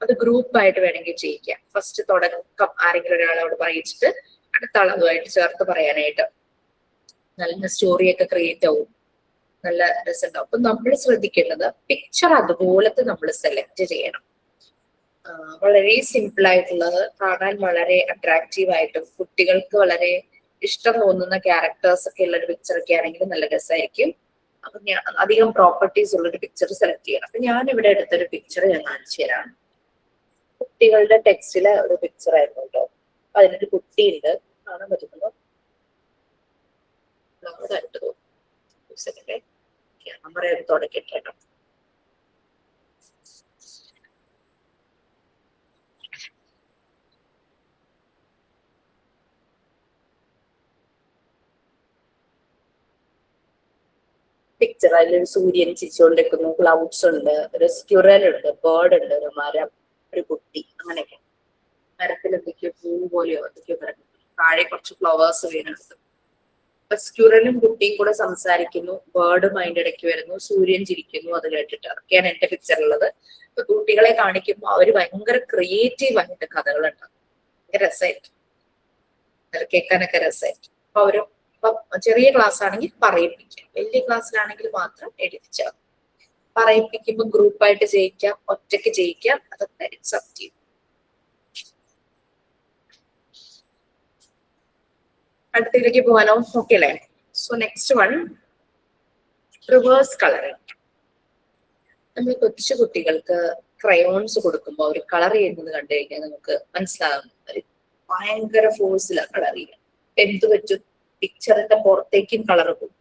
അത് ഗ്രൂപ്പായിട്ട് വേണമെങ്കിൽ ചെയ്യിക്കാം. ഫസ്റ്റ് തുടക്കം ആരെങ്കിലും ഒരാളോട് പറയിച്ചിട്ട് അടുത്ത ആൾ അതുമായിട്ട് ചേർത്ത് പറയാനായിട്ട് നല്ല സ്റ്റോറിയൊക്കെ ക്രിയേറ്റ് ആവും, നല്ല രസമുണ്ടാവും. അപ്പൊ നമ്മൾ ശ്രദ്ധിക്കേണ്ടത് പിക്ചർ അതുപോലത്തെ നമ്മൾ സെലക്ട് ചെയ്യണം. വളരെ സിമ്പിൾ ആയിട്ടുള്ളത്, കാണാൻ വളരെ അട്രാക്റ്റീവ് ആയിട്ടും കുട്ടികൾക്ക് വളരെ ഇഷ്ടം തോന്നുന്ന ക്യാരക്ടേഴ്സ് ഒക്കെ ഉള്ള ഒരു പിക്ചർ ഒക്കെ ആണെങ്കിൽ നല്ല രസമായിരിക്കും. അപ്പൊ ഞാൻ അധികം പ്രോപ്പർട്ടീസ് ഉള്ളൊരു പിക്ചർ സെലക്ട് ചെയ്യണം. അപ്പൊ ഞാൻ ഇവിടെ എടുത്തൊരു പിക്ചർ ഞാൻ കാണിച്ചു തരാം. കുട്ടികളുടെ ടെക്സ്റ്റിലെ ഒരു പിക്ചർ ആയിരുന്നു കേട്ടോ. അതിനൊരു കുട്ടിയുണ്ട്, കാണാൻ പറ്റുന്നുണ്ടോ? കണ്ടു തോന്നുന്നു. ക്യാമറ തുടക്കട്ടെ കേട്ടോ. പിക്ചർ അതിലൊരു സൂര്യൻ ചിരിച്ചുകൊണ്ടിരിക്കുന്നു, ക്ലൗഡ്സ് ഉണ്ട്, ഒരു സ്ക്യുറൽ ഉണ്ട്, ബേർഡ് ഉണ്ട്, ഒരു മരം, ഒരു കുട്ടി, അങ്ങനെയൊക്കെ. മരത്തിൽ എന്തൊക്കെയോ പൂ പോലെയോ എന്തൊക്കെയോ കിടക്കുന്നു, താഴെ കുറച്ച് ഫ്ലവേഴ്സ് വീണെടുത്തു. അപ്പൊ സ്ക്യുറലും കുട്ടിയും കൂടെ സംസാരിക്കുന്നു, ബേർഡും അതിന്റെ ഇടയ്ക്ക് വരുന്നു, സൂര്യൻ ചിരിക്കുന്നു, അത് കേട്ടിട്ട്. അതൊക്കെയാണ് എന്റെ പിക്ചറുള്ളത്. ഇപ്പൊ കുട്ടികളെ കാണിക്കുമ്പോൾ അവര് ഭയങ്കര ക്രിയേറ്റീവ് ആയിട്ട് കഥകളുണ്ടാവും. ഭയങ്കര രസമായിരിക്കും, കേൾക്കാനൊക്കെ രസമായിരിക്കും. അപ്പൊ അവര് ഇപ്പൊ ചെറിയ ക്ലാസ് ആണെങ്കിൽ പറയിപ്പിക്കാം, വലിയ ക്ലാസ്സിലാണെങ്കിൽ മാത്രം എഴുതിച്ചാൽ. പറയിപ്പിക്കുമ്പോൾ ഗ്രൂപ്പായിട്ട് ചെയ്യിക്കാം, ഒറ്റയ്ക്ക് ചെയ്യിക്കാം, അതൊക്കെ അക്സെപ്റ്റ് ചെയ്യും. അടുത്തതിലേക്ക് പോകാനോ? ഓക്കെ അല്ലേ? So next one, reverse colouring. നമ്മൾ കൊച്ചു കുട്ടികൾക്ക് ക്രയോൺസ് കൊടുക്കുമ്പോൾ അവർ കളർ ചെയ്യുന്നത് കണ്ടു കഴിഞ്ഞാൽ നമുക്ക് മനസ്സിലാകും ഭയങ്കര ഫോഴ്സിലാണ് കളർ ചെയ്യുക. എന്ത് പറ്റും? പിക്ചറിന്റെ പുറത്തേക്കും കളർ പോകും.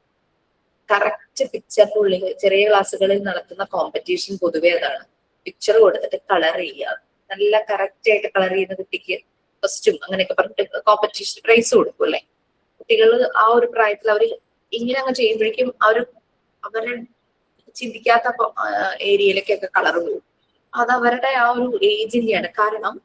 കറക്റ്റ് പിക്ചറിന്റെ ഉള്ളിൽ ചെറിയ ക്ലാസ്സുകളിൽ നടത്തുന്ന കോമ്പറ്റീഷൻ പൊതുവെ അതാണ്. പിക്ചർ കൊടുത്തിട്ട് കളർ ചെയ്യുക, നല്ല കറക്റ്റ് ആയിട്ട് കളർ ചെയ്യുന്ന കുട്ടിക്ക് ഫസ്റ്റും അങ്ങനെയൊക്കെ പറഞ്ഞിട്ട് കോമ്പറ്റീഷൻ പ്രൈസ് കൊടുക്കും അല്ലെ. കുട്ടികൾ ആ ഒരു പ്രായത്തിൽ അവർ ഇങ്ങനെ അങ്ങ് ചെയ്യുമ്പോഴേക്കും അവരെ ചിന്തിക്കാത്ത ഏരിയയിലേക്കൊക്കെ കളർ പോകും. അത് അവരുടെ ആ ഒരു ഏജിന്റെയാണ്. കാരണം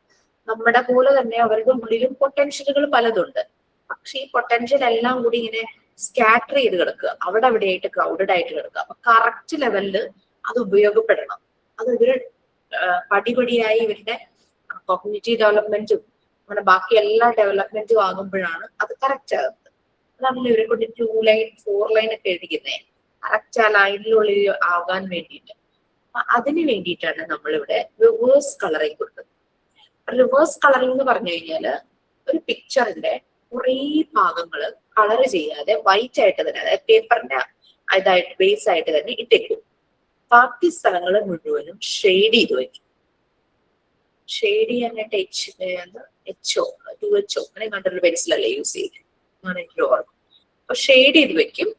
നമ്മുടെ പോലെ തന്നെ അവരുടെ ഉള്ളിലും പൊട്ടൻഷ്യലുകൾ പലതുണ്ട്. പക്ഷെ ഈ പൊട്ടൻഷ്യൽ എല്ലാം കൂടി ഇങ്ങനെ സ്കാറ്റർ ചെയ്ത് കിടക്കുക, അവിടെ അവിടെയായിട്ട് ക്രൗഡഡ് ആയിട്ട് കിടക്കുക. അപ്പൊ കറക്റ്റ് ലെവലില് അത് ഉപയോഗപ്പെടണം. അത് ഇവര് പടിപടിയായി ഇവരുടെ കോഗ്നിറ്റീവ് ഡെവലപ്മെന്റും അങ്ങനെ ബാക്കി എല്ലാ ഡെവലപ്മെന്റും ആകുമ്പോഴാണ് അത് കറക്റ്റ് ആകുന്നത്. അതാണ് ഇവരെ കൊണ്ട് 2 ലൈൻ 4 ലൈൻ ഒക്കെ എഴുതിക്കുന്നത്, കറക്റ്റ് ആ ലൈനിനുള്ളിൽ ആകാൻ വേണ്ടിയിട്ട്. അതിന് വേണ്ടിയിട്ടാണ് നമ്മളിവിടെ റിവേഴ്സ് കളറിങ് കൊടുക്കുന്നത്. റിവേഴ്സ് കളറിംഗ് എന്ന് പറഞ്ഞു കഴിഞ്ഞാല് ഒരു പിക്ചറിന്റെ കുറേ ഭാഗങ്ങള് കളർ ചെയ്യാതെ വൈറ്റ് ആയിട്ട് തന്നെ, അതായത് പേപ്പറിന്റെ ഇതായിട്ട് ബേസ് ആയിട്ട് തന്നെ ഇട്ടേക്കും. ബാക്കി സ്ഥലങ്ങൾ മുഴുവനും ഷെയ്ഡ് ചെയ്ത് വയ്ക്കും. ഷെയ്ഡ് ചെയ്യാനായിട്ട് HO 2HO അങ്ങനെ കണ്ടൊരു പെൻസിലല്ലേ യൂസ് ചെയ്ത്, അങ്ങനെ എനിക്ക് ഓർമ്മ. അപ്പൊ ഷെയ്ഡ് ചെയ്ത് വെക്കും.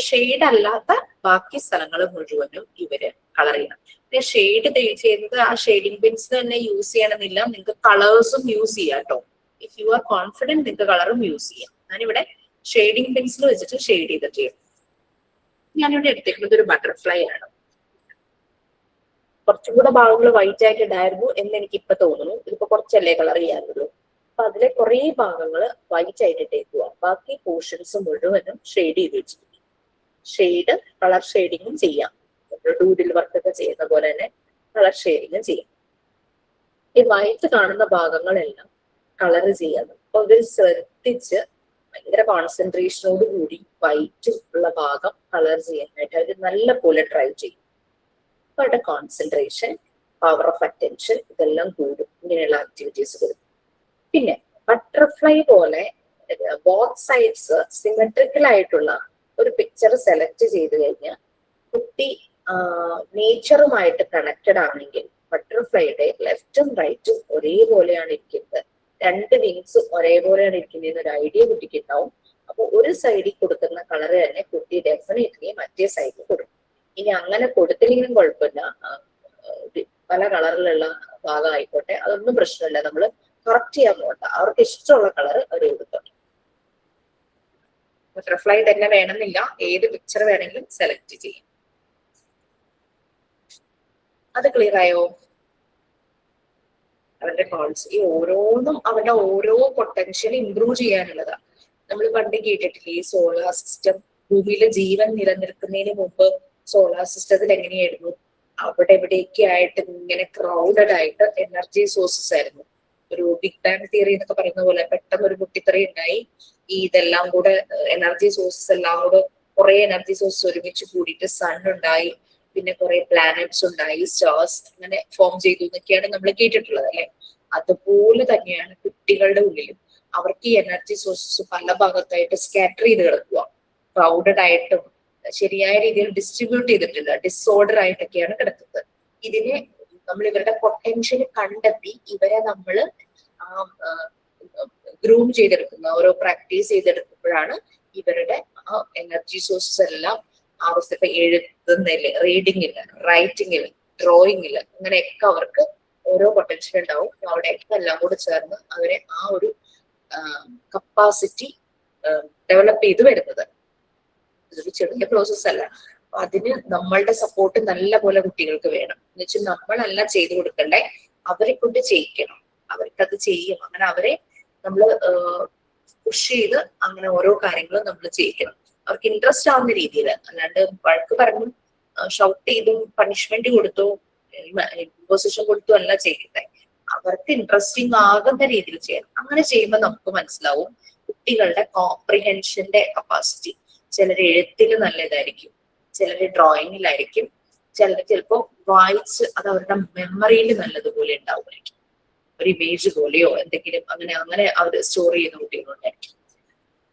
ഷെയ്ഡ് അല്ലാത്ത ബാക്കി സ്ഥലങ്ങൾ മുഴുവനും ഇവര് കളർ ചെയ്യണം. പിന്നെ ഷെയ്ഡ് ചെയ്യുന്നത് ആ ഷെയ്ഡിങ് പെൻസിൽ തന്നെ യൂസ് ചെയ്യണമെന്നില്ല, നിങ്ങൾക്ക് കളേഴ്സും യൂസ് ചെയ്യാം കേട്ടോ. ഇഫ് യു ആർ കോൺഫിഡന്റ് നിങ്ങൾക്ക് കളറും യൂസ് ചെയ്യാം. ഞാനിവിടെ ഷെയ്ഡിങ് പെൻസിൽ വെച്ചിട്ട് ഷെയ്ഡ് ചെയ്തിട്ട് ചെയ്യും. ഞാനിവിടെ എടുത്തേക്കുന്നത് ഒരു ബട്ടർഫ്ലൈ ആണ്. കുറച്ചും കൂടെ ഭാഗങ്ങൾ വൈറ്റ് ആയിട്ട് ഉണ്ടായിരുന്നു എന്ന് എനിക്ക് ഇപ്പൊ തോന്നുന്നു. ഇതിപ്പോ കുറച്ചല്ലേ കളർ ചെയ്യാനുള്ളൂ. അപ്പൊ അതിലെ കുറെ ഭാഗങ്ങൾ വൈറ്റ് ആയിട്ട് ഇട്ടേക്കുക, ബാക്കി പോർഷൻസ് മുഴുവനും ഷെയ്ഡ് ചെയ്ത് വെച്ചിട്ടുണ്ട്. ഷെയ്ഡ് കളർ ഷെയ്ഡിങ്ങും ചെയ്യാം, ഡൂഡിൽ വർക്കൊക്കെ ചെയ്യുന്ന പോലെ തന്നെ കളർ ഷെയ്ഡിങ്ങും ചെയ്യാം. ഈ വൈറ്റ് കാണുന്ന ഭാഗങ്ങളെല്ലാം കളർ ചെയ്യാം. അപ്പൊ ഇതിൽ ശ്രദ്ധിച്ച് ഭയങ്കര കോൺസെൻട്രേഷനോട് കൂടി വൈറ്റ് ഉള്ള ഭാഗം കളർ ചെയ്യാനായിട്ട് അവർ നല്ല പോലെ ട്രൈ ചെയ്യും. അവരുടെ കോൺസെൻട്രേഷൻ, പവർ ഓഫ് അറ്റൻഷൻ ഇതെല്ലാം കൂടും ഇങ്ങനെയുള്ള ആക്ടിവിറ്റീസ് കൊടുക്കും. പിന്നെ ബട്ടർഫ്ലൈ പോലെ ബോത്ത് സൈഡ്സ് സിമെട്രിക്കൽ ആയിട്ടുള്ള ഒരു പിക്ചർ സെലക്ട് ചെയ്ത് കഴിഞ്ഞാൽ കുട്ടി നേച്ചറുമായിട്ട് കണക്റ്റഡ് ആണെങ്കിൽ ബട്ടർഫ്ലൈയുടെ ലെഫ്റ്റും റൈറ്റും ഒരേപോലെയാണ് ഇരിക്കുന്നത്, 2 വിങ്സും ഒരേപോലെയാണ് ഇരിക്കുന്നതെന്ന് ഒരു ഐഡിയ കുട്ടിക്ക് ഉണ്ടാവും. അപ്പൊ ഒരു സൈഡിൽ കൊടുക്കുന്ന കളർ തന്നെ കുട്ടി ഡെഫിനറ്റ്ലി മറ്റേ സൈഡിൽ കൊടുക്കും. ഇനി അങ്ങനെ കൊടുത്തില്ലെങ്കിലും കുഴപ്പമില്ല, പല കളറിലുള്ള ഭാഗം ആയിക്കോട്ടെ, അതൊന്നും പ്രശ്നമില്ല. നമ്മൾ കറക്റ്റ് ചെയ്യാൻ പോകണ്ട, അവർക്ക് ഇഷ്ടമുള്ള കളർ അവർ കൊടുത്തോട്ടെ. ബട്ടർഫ്ലൈ തന്നെ വേണമെന്നില്ല, ഏത് പിക്ചർ വേണമെങ്കിലും സെലക്ട് ചെയ്യും. അത് ക്ലിയർ ആയോ? അവരുടെ ഈ ഓരോന്നും അവരുടെ ഓരോ പൊട്ടൻഷ്യൽ ഇംപ്രൂവ് ചെയ്യാനുള്ളതാണ്. നമ്മൾ പണ്ട് കേട്ടിട്ടില്ലേ ഈ സോളാർ സിസ്റ്റം, ഭൂമിയിലെ ജീവൻ നിലനിൽക്കുന്നതിന് മുമ്പ് സോളാർ സിസ്റ്റത്തിൽ എങ്ങനെയായിരുന്നു? അവിടെ എവിടെയൊക്കെ ആയിട്ട് ഇങ്ങനെ ക്രൗഡഡ് ആയിട്ട് എനർജി സോഴ്സസ് ആയിരുന്നു. ഒരു ബിഗ് ബാങ് തിയറി എന്നൊക്കെ പറയുന്ന പോലെ പെട്ടെന്ന് ഒരു പൊട്ടിത്തെറി ഉണ്ടായി. ഈ ഇതെല്ലാം കൂടെ എനർജി സോഴ്സസ് എല്ലാം കൂടെ കുറെ എനർജി സോഴ്സസ് ഒരുമിച്ച് കൂടിയിട്ട് സൺ ഉണ്ടായി, പിന്നെ കുറെ പ്ലാനറ്റ്സ് ഉണ്ടായി, സ്റ്റാർസ് അങ്ങനെ ഫോം ചെയ്തു എന്നൊക്കെയാണ് നമ്മൾ കേട്ടിട്ടുള്ളത് അല്ലെ. അതുപോലെ തന്നെയാണ് കുട്ടികളുടെ ഉള്ളിലും. അവർക്ക് ഈ എനർജി സോഴ്സസ് പല ഭാഗത്തായിട്ട് സ്കാറ്റർ ചെയ്ത് കിടക്കുക, ക്രൗഡഡ് ആയിട്ടും ശരിയായ രീതിയിൽ ഡിസ്ട്രിബ്യൂട്ട് ചെയ്തിട്ടില്ല, ഡിസോർഡർ ആയിട്ടൊക്കെയാണ് കിടക്കുന്നത്. ഇതിനെ നമ്മൾ ഇവരുടെ പൊട്ടൻഷ്യൽ കണ്ടെത്തി ഇവരെ നമ്മൾ ഗ്രൂം ചെയ്തെടുക്കുന്ന, ഓരോ പ്രാക്ടീസ് ചെയ്തെടുക്കുമ്പോഴാണ് ഇവരുടെ ആ എനർജി സോഴ്സസ് എല്ലാം ആവശ്യത്തെ എഴുതുന്നില്ല, റീഡിങ്ങില്, റൈറ്റിങ്ങില്, ഡ്രോയിങ്ങില് അങ്ങനെയൊക്കെ അവർക്ക് ഓരോ പൊട്ടൻഷ്യൽ ഉണ്ടാവും. അവിടെയൊക്കെ എല്ലാം കൂടെ ചേർന്ന് അവരെ ആ ഒരു കപ്പാസിറ്റി ഡെവലപ്പ് ചെയ്ത് വരുന്നത്. ഇതൊരു ചെറിയ പ്രോസസ് അല്ല. അതിന് നമ്മളുടെ സപ്പോർട്ട് നല്ല പോലെ കുട്ടികൾക്ക് വേണം. എന്ന് വെച്ചാൽ നമ്മളല്ല ചെയ്തു കൊടുക്കണ്ടേ, അവരെ കൊണ്ട് ചെയ്യിക്കണം. അവർക്കത് ചെയ്യും. അങ്ങനെ അവരെ നമ്മൾ പുഷ് ചെയ്ത് അങ്ങനെ ഓരോ കാര്യങ്ങളും നമ്മൾ ചെയ്യിക്കണം. അവർക്ക് ഇൻട്രസ്റ്റ് ആവുന്ന രീതിയിൽ, അല്ലാണ്ട് വഴക്ക് പറഞ്ഞു ഷൗട്ട് ചെയ്തും പണിഷ്മെന്റ് കൊടുത്തോ ഇമ്പോസിഷൻ കൊടുത്തോ അല്ല ചെയ്യുന്നത്. അവർക്ക് ഇൻട്രസ്റ്റിംഗ് ആകുന്ന രീതിയിൽ ചെയ്യണം. അങ്ങനെ ചെയ്യുമ്പോൾ നമുക്ക് മനസ്സിലാവും കുട്ടികളുടെ കോംപ്രിഹെൻഷന്റെ കപ്പാസിറ്റി. ചിലർ എഴുത്തിൽ നല്ലതായിരിക്കും, ചിലർ ഡ്രോയിങ്ങിലായിരിക്കും, ചിലർ ചിലപ്പോൾ വായിച്ച് അത് അവരുടെ മെമ്മറിയിൽ നല്ലതുപോലെ ഉണ്ടാവുമായിരിക്കും. ഒരു ഇമേജ് പോലെയോ എന്തെങ്കിലും അങ്ങനെ അവർ സ്റ്റോർ ചെയ്യുന്ന കുട്ടികളുണ്ടായിരിക്കും.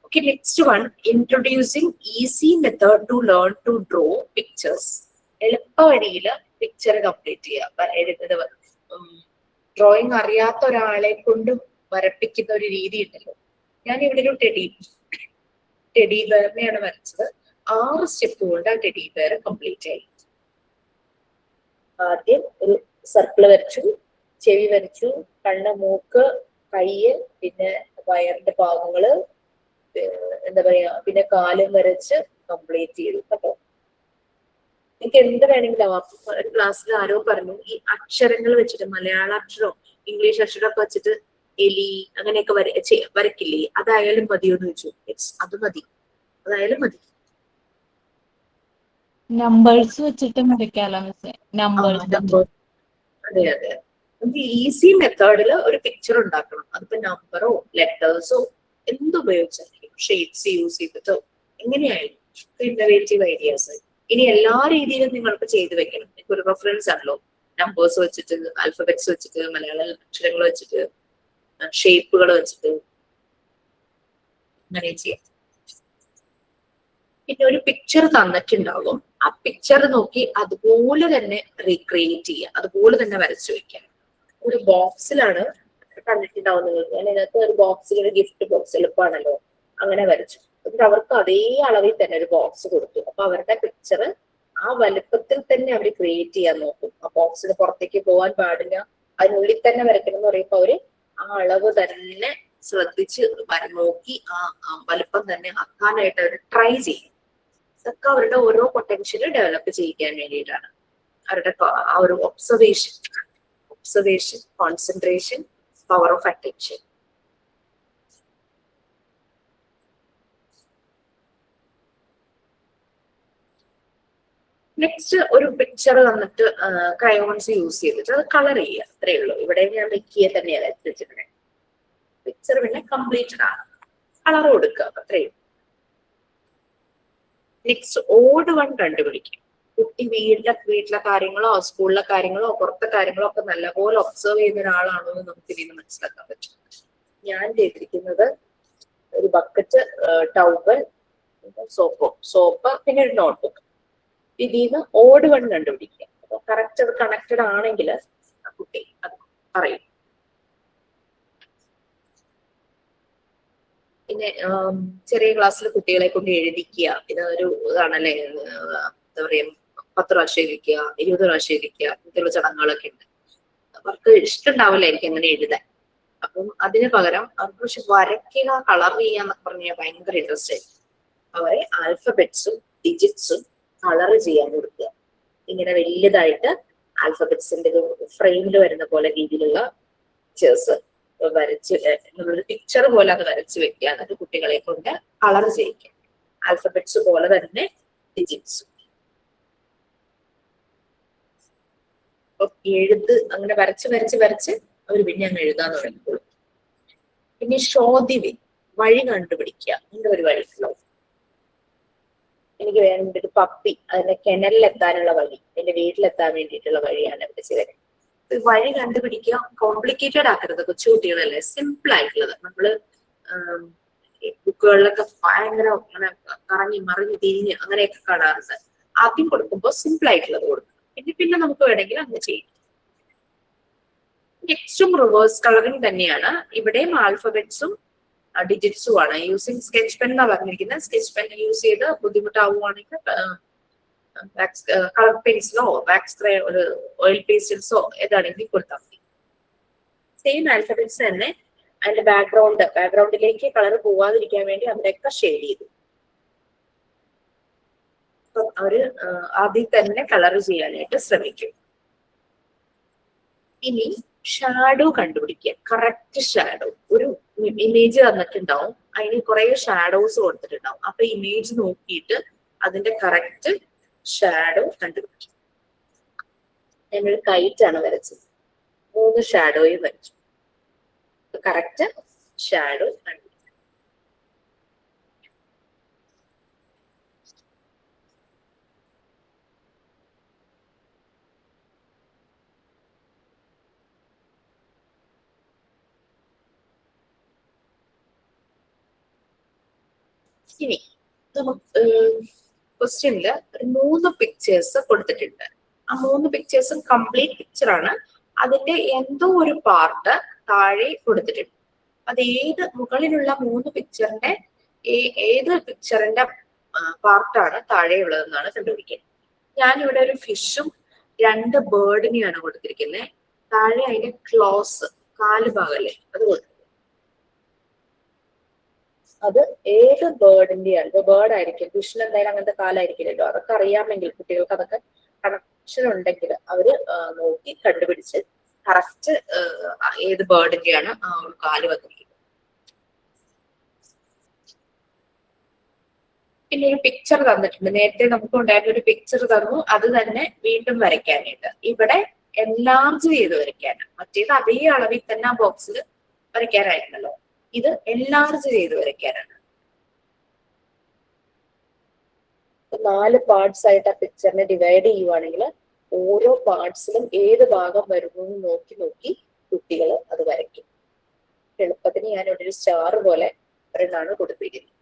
Okay, next one, introducing easy method to learn to draw pictures. എളുപ്പ വഴിയിൽ പിക്ചർ കംപ്ലീറ്റ് ചെയ്യുക. ഡ്രോയിങ് അറിയാത്ത ഒരാളെ കൊണ്ട് വരപ്പിക്കുന്ന ഒരു രീതി ഉണ്ടല്ലോ. ഞാൻ ഇവിടെ ഒരു ടെഡി ബെയറിനെയാണ് വരച്ചത്. 6 സ്റ്റെപ്പ് കൊണ്ട് ആ ടെഡി ബെയർ കംപ്ലീറ്റ് ആയി. ആദ്യം ഒരു സർക്കിൾ വരച്ചു, ചെവി വരച്ചു, കണ്ണ്, മൂക്ക്, കയ്യ്, പിന്നെ വയറിന്റെ ഭാഗങ്ങള്, എന്താ പറയാ, പിന്നെ കാലും വരച്ച് കംപ്ലീറ്റ് ചെയ്തു കേട്ടോ. എനിക്ക് എന്ത് വേണമെങ്കിലും ആവാം. ഒരു ക്ലാസ്സിൽ ആരോ പറഞ്ഞു ഈ അക്ഷരങ്ങൾ വെച്ചിട്ട്, മലയാള അക്ഷരവും ഇംഗ്ലീഷ് അക്ഷരമൊക്കെ വെച്ചിട്ട് എലി അങ്ങനെയൊക്കെ വരക്കില്ലേ, അതായാലും മതിയോ എന്ന് ചോദിച്ചു. അത് മതി, അതായാലും മതി. നമ്പേഴ്സ് വെച്ചിട്ട് വരയ്ക്കാലോ മിസ്സേ. അതെ അതെ, നമുക്ക് ഈസി മെത്തേഡിൽ ഒരു പിക്ചർ ഉണ്ടാക്കണം. അതിപ്പോ നമ്പറോ ലെറ്റേഴ്സോ എന്തുപയോഗിച്ചായിരിക്കും, ഷെയ്ഡ്സ് യൂസ് ചെയ്തിട്ടോ എങ്ങനെയായാലും ഇന്നോവേറ്റീവ് ഐഡിയാസ്. ഇനി എല്ലാ രീതിയിലും നിങ്ങൾക്ക് ചെയ്തു വെക്കണം. ഒരു റെഫറൻസ് ആണല്ലോ, നമ്പേഴ്സ് വെച്ചിട്ട്, ആൽഫബറ്റ്സ് വെച്ചിട്ട്, മലയാള അക്ഷരങ്ങൾ വെച്ചിട്ട്, ഷേപ്പുകൾ വെച്ചിട്ട് അങ്ങനെ ചെയ്യാം. പിന്നെ ഒരു പിക്ചർ തന്നിട്ടുണ്ടാകും, ആ പിക്ചർ നോക്കി അതുപോലെ തന്നെ റീക്രിയേറ്റ് ചെയ്യുക, അതുപോലെ തന്നെ വരച്ചു വെക്കാം. ഒരു ബോക്സിലാണ് കണ്ടിട്ടുണ്ടാവും നിങ്ങൾക്ക്. ഞാൻ ഇതിനകത്ത് ഒരു ബോക്സിൽ, ഒരു ഗിഫ്റ്റ് ബോക്സ് എളുപ്പമാണല്ലോ, അങ്ങനെ വരച്ചു. എന്നിട്ട് അവർക്ക് അതേ അളവിൽ തന്നെ ഒരു ബോക്സ് കൊടുത്തു. അപ്പൊ അവരുടെ പിക്ചർ ആ വലുപ്പത്തിൽ തന്നെ അവർ ക്രിയേറ്റ് ചെയ്യാൻ നോക്കും. ആ ബോക്സിന് പുറത്തേക്ക് പോകാൻ പാടില്ല, അതിനുള്ളിൽ തന്നെ വരയ്ക്കണം എന്ന് പറയുമ്പോൾ അവര് ആ അളവ് തന്നെ ശ്രദ്ധിച്ച് നോക്കി ആ വലുപ്പം തന്നെ ആക്കാനായിട്ട് അവർ ട്രൈ ചെയ്യും. ഇതൊക്കെ അവരുടെ ഓരോ പൊട്ടൻഷ്യൽ ഡെവലപ്പ് ചെയ്യിക്കാൻ വേണ്ടിയിട്ടാണ്. അവരുടെ ആ ഒരു observation, concentration, power of attention. Next, ഒരു പിക്ചർ തന്നിട്ട് ക്രയോൺസ് യൂസ് ചെയ്തിട്ട് അത് കളർ ചെയ്യുക, അത്രയേ ഉള്ളൂ. ഇവിടെ ഞാൻ വെക്കിയെ തന്നെയാണ് വെച്ചിട്ടുള്ളത്. പിക്ചർ പിന്നെ കംപ്ലീറ്റഡ് ആണ്, കളർ കൊടുക്കുക, അത്രയേ ഉള്ളൂ. നെക്സ്റ്റ്, ഓഡ് വൺ കണ്ടുപിടിക്കുക. കുട്ടി വീട്ടിലെ കാര്യങ്ങളോ സ്കൂളിലെ കാര്യങ്ങളോ പുറത്തെ കാര്യങ്ങളോ ഒക്കെ നല്ലപോലെ ഒബ്സർവ് ചെയ്യുന്ന ഒരാളാണോ എന്ന് നമുക്ക് ഇതിൽ നിന്ന് മനസ്സിലാക്കാൻ പറ്റും. ഞാൻ ചെയ്തിരിക്കുന്നത് ഒരു ബക്കറ്റ്, ടവൽ, സോപ്പ്, പിന്നെ ഒരു നോട്ട്ബുക്ക്. ഇതിൽ നിന്ന് ഓഡ് വൺ കണ്ടുപിടിക്കുക. അപ്പൊ കറക്റ്റ് അത് കണക്റ്റഡ് ആണെങ്കിൽ ആ കുട്ടി അത് പറയും. പിന്നെ ചെറിയ ക്ലാസ്സിൽ കുട്ടികളെ കൊണ്ട് എഴുതിക്കുക. ഇതൊരു ഇതാണല്ലേ, എന്താ പറയാ, 10 പ്രാവശ്യം എഴുതിക്കുക, 20 പ്രാവശ്യം എഴുതിക്കുക, ഇങ്ങനത്തെയുള്ള ചടങ്ങുകളൊക്കെ ഉണ്ട്. അവർക്ക് ഇഷ്ടമുണ്ടാവില്ല എനിക്ക് അങ്ങനെ എഴുതാൻ. അപ്പം അതിന് പകരം അവർക്ക് പക്ഷെ വരയ്ക്കുക, കളർ ചെയ്യാന്നൊക്കെ പറഞ്ഞാൽ ഭയങ്കര ഇൻട്രസ്റ്റ് ആയിരിക്കും. അവരെ ആൽഫബറ്റ്സും ഡിജിറ്റ്സും കളർ ചെയ്യാൻ കൊടുക്കുക. ഇങ്ങനെ വലിയതായിട്ട് ആൽഫബറ്റ്സിന്റെ ഫ്രെയിമിൽ വരുന്ന പോലെ രീതിയിലുള്ള പിക്ചേഴ്സ് വരച്ച്, നമ്മളൊരു പിക്ചർ പോലെ അത് വരച്ച് വെക്കുക. എന്നിട്ട് കുട്ടികളെ കൊണ്ട് കളർ ചെയ്യിക്കുക, ആൽഫബറ്റ്സ് പോലെ തന്നെ ഡിജിറ്റ്സും. അപ്പൊ എഴുത്ത് അങ്ങനെ വരച്ച് അവർ പിന്നെ അങ്ങ് എഴുതാൻ തുടങ്ങിക്കോളും. പിന്നെ ശോധിവി, വഴി കണ്ടുപിടിക്കുക. എന്റെ ഒരു വഴി ഫ്ലോ, എനിക്ക് വേണ്ട ഒരു പപ്പി, അതിന്റെ കിണലിലെത്താനുള്ള വഴി, എന്റെ വീട്ടിലെത്താൻ വേണ്ടിയിട്ടുള്ള വഴിയാണ് ഇവിടെ ചെയ്തത്. വഴി കണ്ടുപിടിക്കുക, കോംപ്ലിക്കേറ്റഡ് ആക്കരുത്. കൊച്ചുകുട്ടികളല്ലേ, സിമ്പിൾ ആയിട്ടുള്ളത്. നമ്മള് ബുക്കുകളിലൊക്കെ ഭയങ്കര അങ്ങനെ കറങ്ങി മറിഞ്ഞ് തിരിഞ്ഞ് അങ്ങനെയൊക്കെ കാണാറുണ്ട്. ആദ്യം കൊടുക്കുമ്പോൾ സിമ്പിൾ ആയിട്ടുള്ളത് കൊടുക്കും, പിന്നെ നമുക്ക് വേണമെങ്കിൽ അങ്ങനെ ചെയ്യും. നെക്സ്റ്റും റിവേഴ്സ് കളറിംഗ് തന്നെയാണ്. ഇവിടെയും ആൽഫബറ്റ്സും ഡിജിറ്റ്സും ആണ്. യൂസിങ് സ്കെച്ച് പെൻ എന്നാ പറഞ്ഞിരിക്കുന്നത്. സ്കെച്ച് പെൻ യൂസ് ചെയ്ത് ബുദ്ധിമുട്ടാവുകയാണെങ്കിൽ കളർ പെൻസിലോ വാക്സ് ഒരു ഓയിൽ പേസ്റ്റൽസോ ഏതാണെങ്കിലും കൊടുത്താൽ മതി. സെയിം ആൽഫബറ്റ്സ് തന്നെ അതിന്റെ ബാക്ക്ഗ്രൗണ്ടിലേക്ക് കളർ പോവാതിരിക്കാൻ വേണ്ടി അവരൊക്കെ ഷെയ്ഡ് ചെയ്തു. അപ്പം അവര് ആദ്യം തന്നെ കളർ ചെയ്യാനായിട്ട് ശ്രമിക്കും. ഇനി ഷാഡോ കണ്ടുപിടിക്കുക. കറക്റ്റ് ഷാഡോ, ഒരു ഇമേജ് തന്നിട്ടുണ്ടാവും, അതിന് കുറെ ഷാഡോസ് കൊടുത്തിട്ടുണ്ടാവും. അപ്പൊ ഇമേജ് നോക്കിയിട്ട് അതിന്റെ കറക്റ്റ് ഷാഡോ കണ്ടുപിടിക്കും. ഞാനൊരു കൈറ്റാണ് വരച്ചത്, 3 ഷാഡോയും വരച്ചു. കറക്റ്റ് ഷാഡോ കണ്ടുപിടിക്കും. ഇനി നമുക്ക് ക്വസ്റ്റ്യനില് 3 പിക്ചേഴ്സ് കൊടുത്തിട്ടുണ്ട്. ആ 3 പിക്ചേഴ്സും കംപ്ലീറ്റ് പിക്ചറാണ്. അതിന്റെ എന്തോ ഒരു പാർട്ട് താഴെ കൊടുത്തിട്ടുണ്ട്. അത് മുകളിലുള്ള 3 പിക്ചറിന്റെ ഏത് പിക്ചറിന്റെ പാർട്ടാണ് താഴെയുള്ളതെന്നാണ് കണ്ടുപിടിക്കുന്നത്. ഞാനിവിടെ ഒരു ഫിഷും 2 ബേർഡിനെയാണ് കൊടുത്തിരിക്കുന്നത്. താഴെ അതിന്റെ ക്ലോസ്, കാല് ഭാഗല്ലേ, അത് കൊടുത്തു. അത് ഏത് ബേർഡിന്റെയാണ്? ഇപ്പൊ ബേർഡ് ആയിരിക്കും, ഫിഷിന് എന്തായാലും അങ്ങനത്തെ കാലായിരിക്കില്ലല്ലോ. അതൊക്കെ അറിയാമെങ്കിൽ കുട്ടികൾക്ക് അതൊക്കെ കണക്ഷൻ ഉണ്ടെങ്കിൽ അവര് നോക്കി കണ്ടുപിടിച്ച് കറക്റ്റ് ഏത് ബേർഡിന്റെയാണ് ആ ഒരു കാല് വന്നിരിക്കുന്നത്. പിന്നെ ഒരു പിക്ചർ തന്നിട്ടുണ്ട്. നേരത്തെ നമുക്ക് ഉണ്ടായിരുന്ന ഒരു പിക്ചർ തന്നു, അത് തന്നെ വീണ്ടും വരയ്ക്കാനായിട്ട്. ഇവിടെ എൻലാർജ് ചെയ്ത് വരയ്ക്കാനാണ്. മറ്റേത് അതേ അളവിൽ തന്നെ ആ ബോക്സിൽ വരയ്ക്കാനായിരുന്നല്ലോ. ഇത് എൻലാർജ് ചെയ്ത് വരയ്ക്കാനാണ്. 4 പാർട്സ് ആയിട്ട് ആ പിക്ചറിനെ ഡിവൈഡ് ചെയ്യുവാണെങ്കിൽ ഓരോ പാർട്സിലും ഏത് ഭാഗം വരുന്നു എന്ന് നോക്കി കുട്ടികൾ അത് വരയ്ക്കും. എളുപ്പത്തിന് ഞാൻ ഇവിടെ ഒരു സ്റ്റാർ പോലെ ഒരെണ്ണാണ് കൊടുത്തിരിക്കുന്നത്.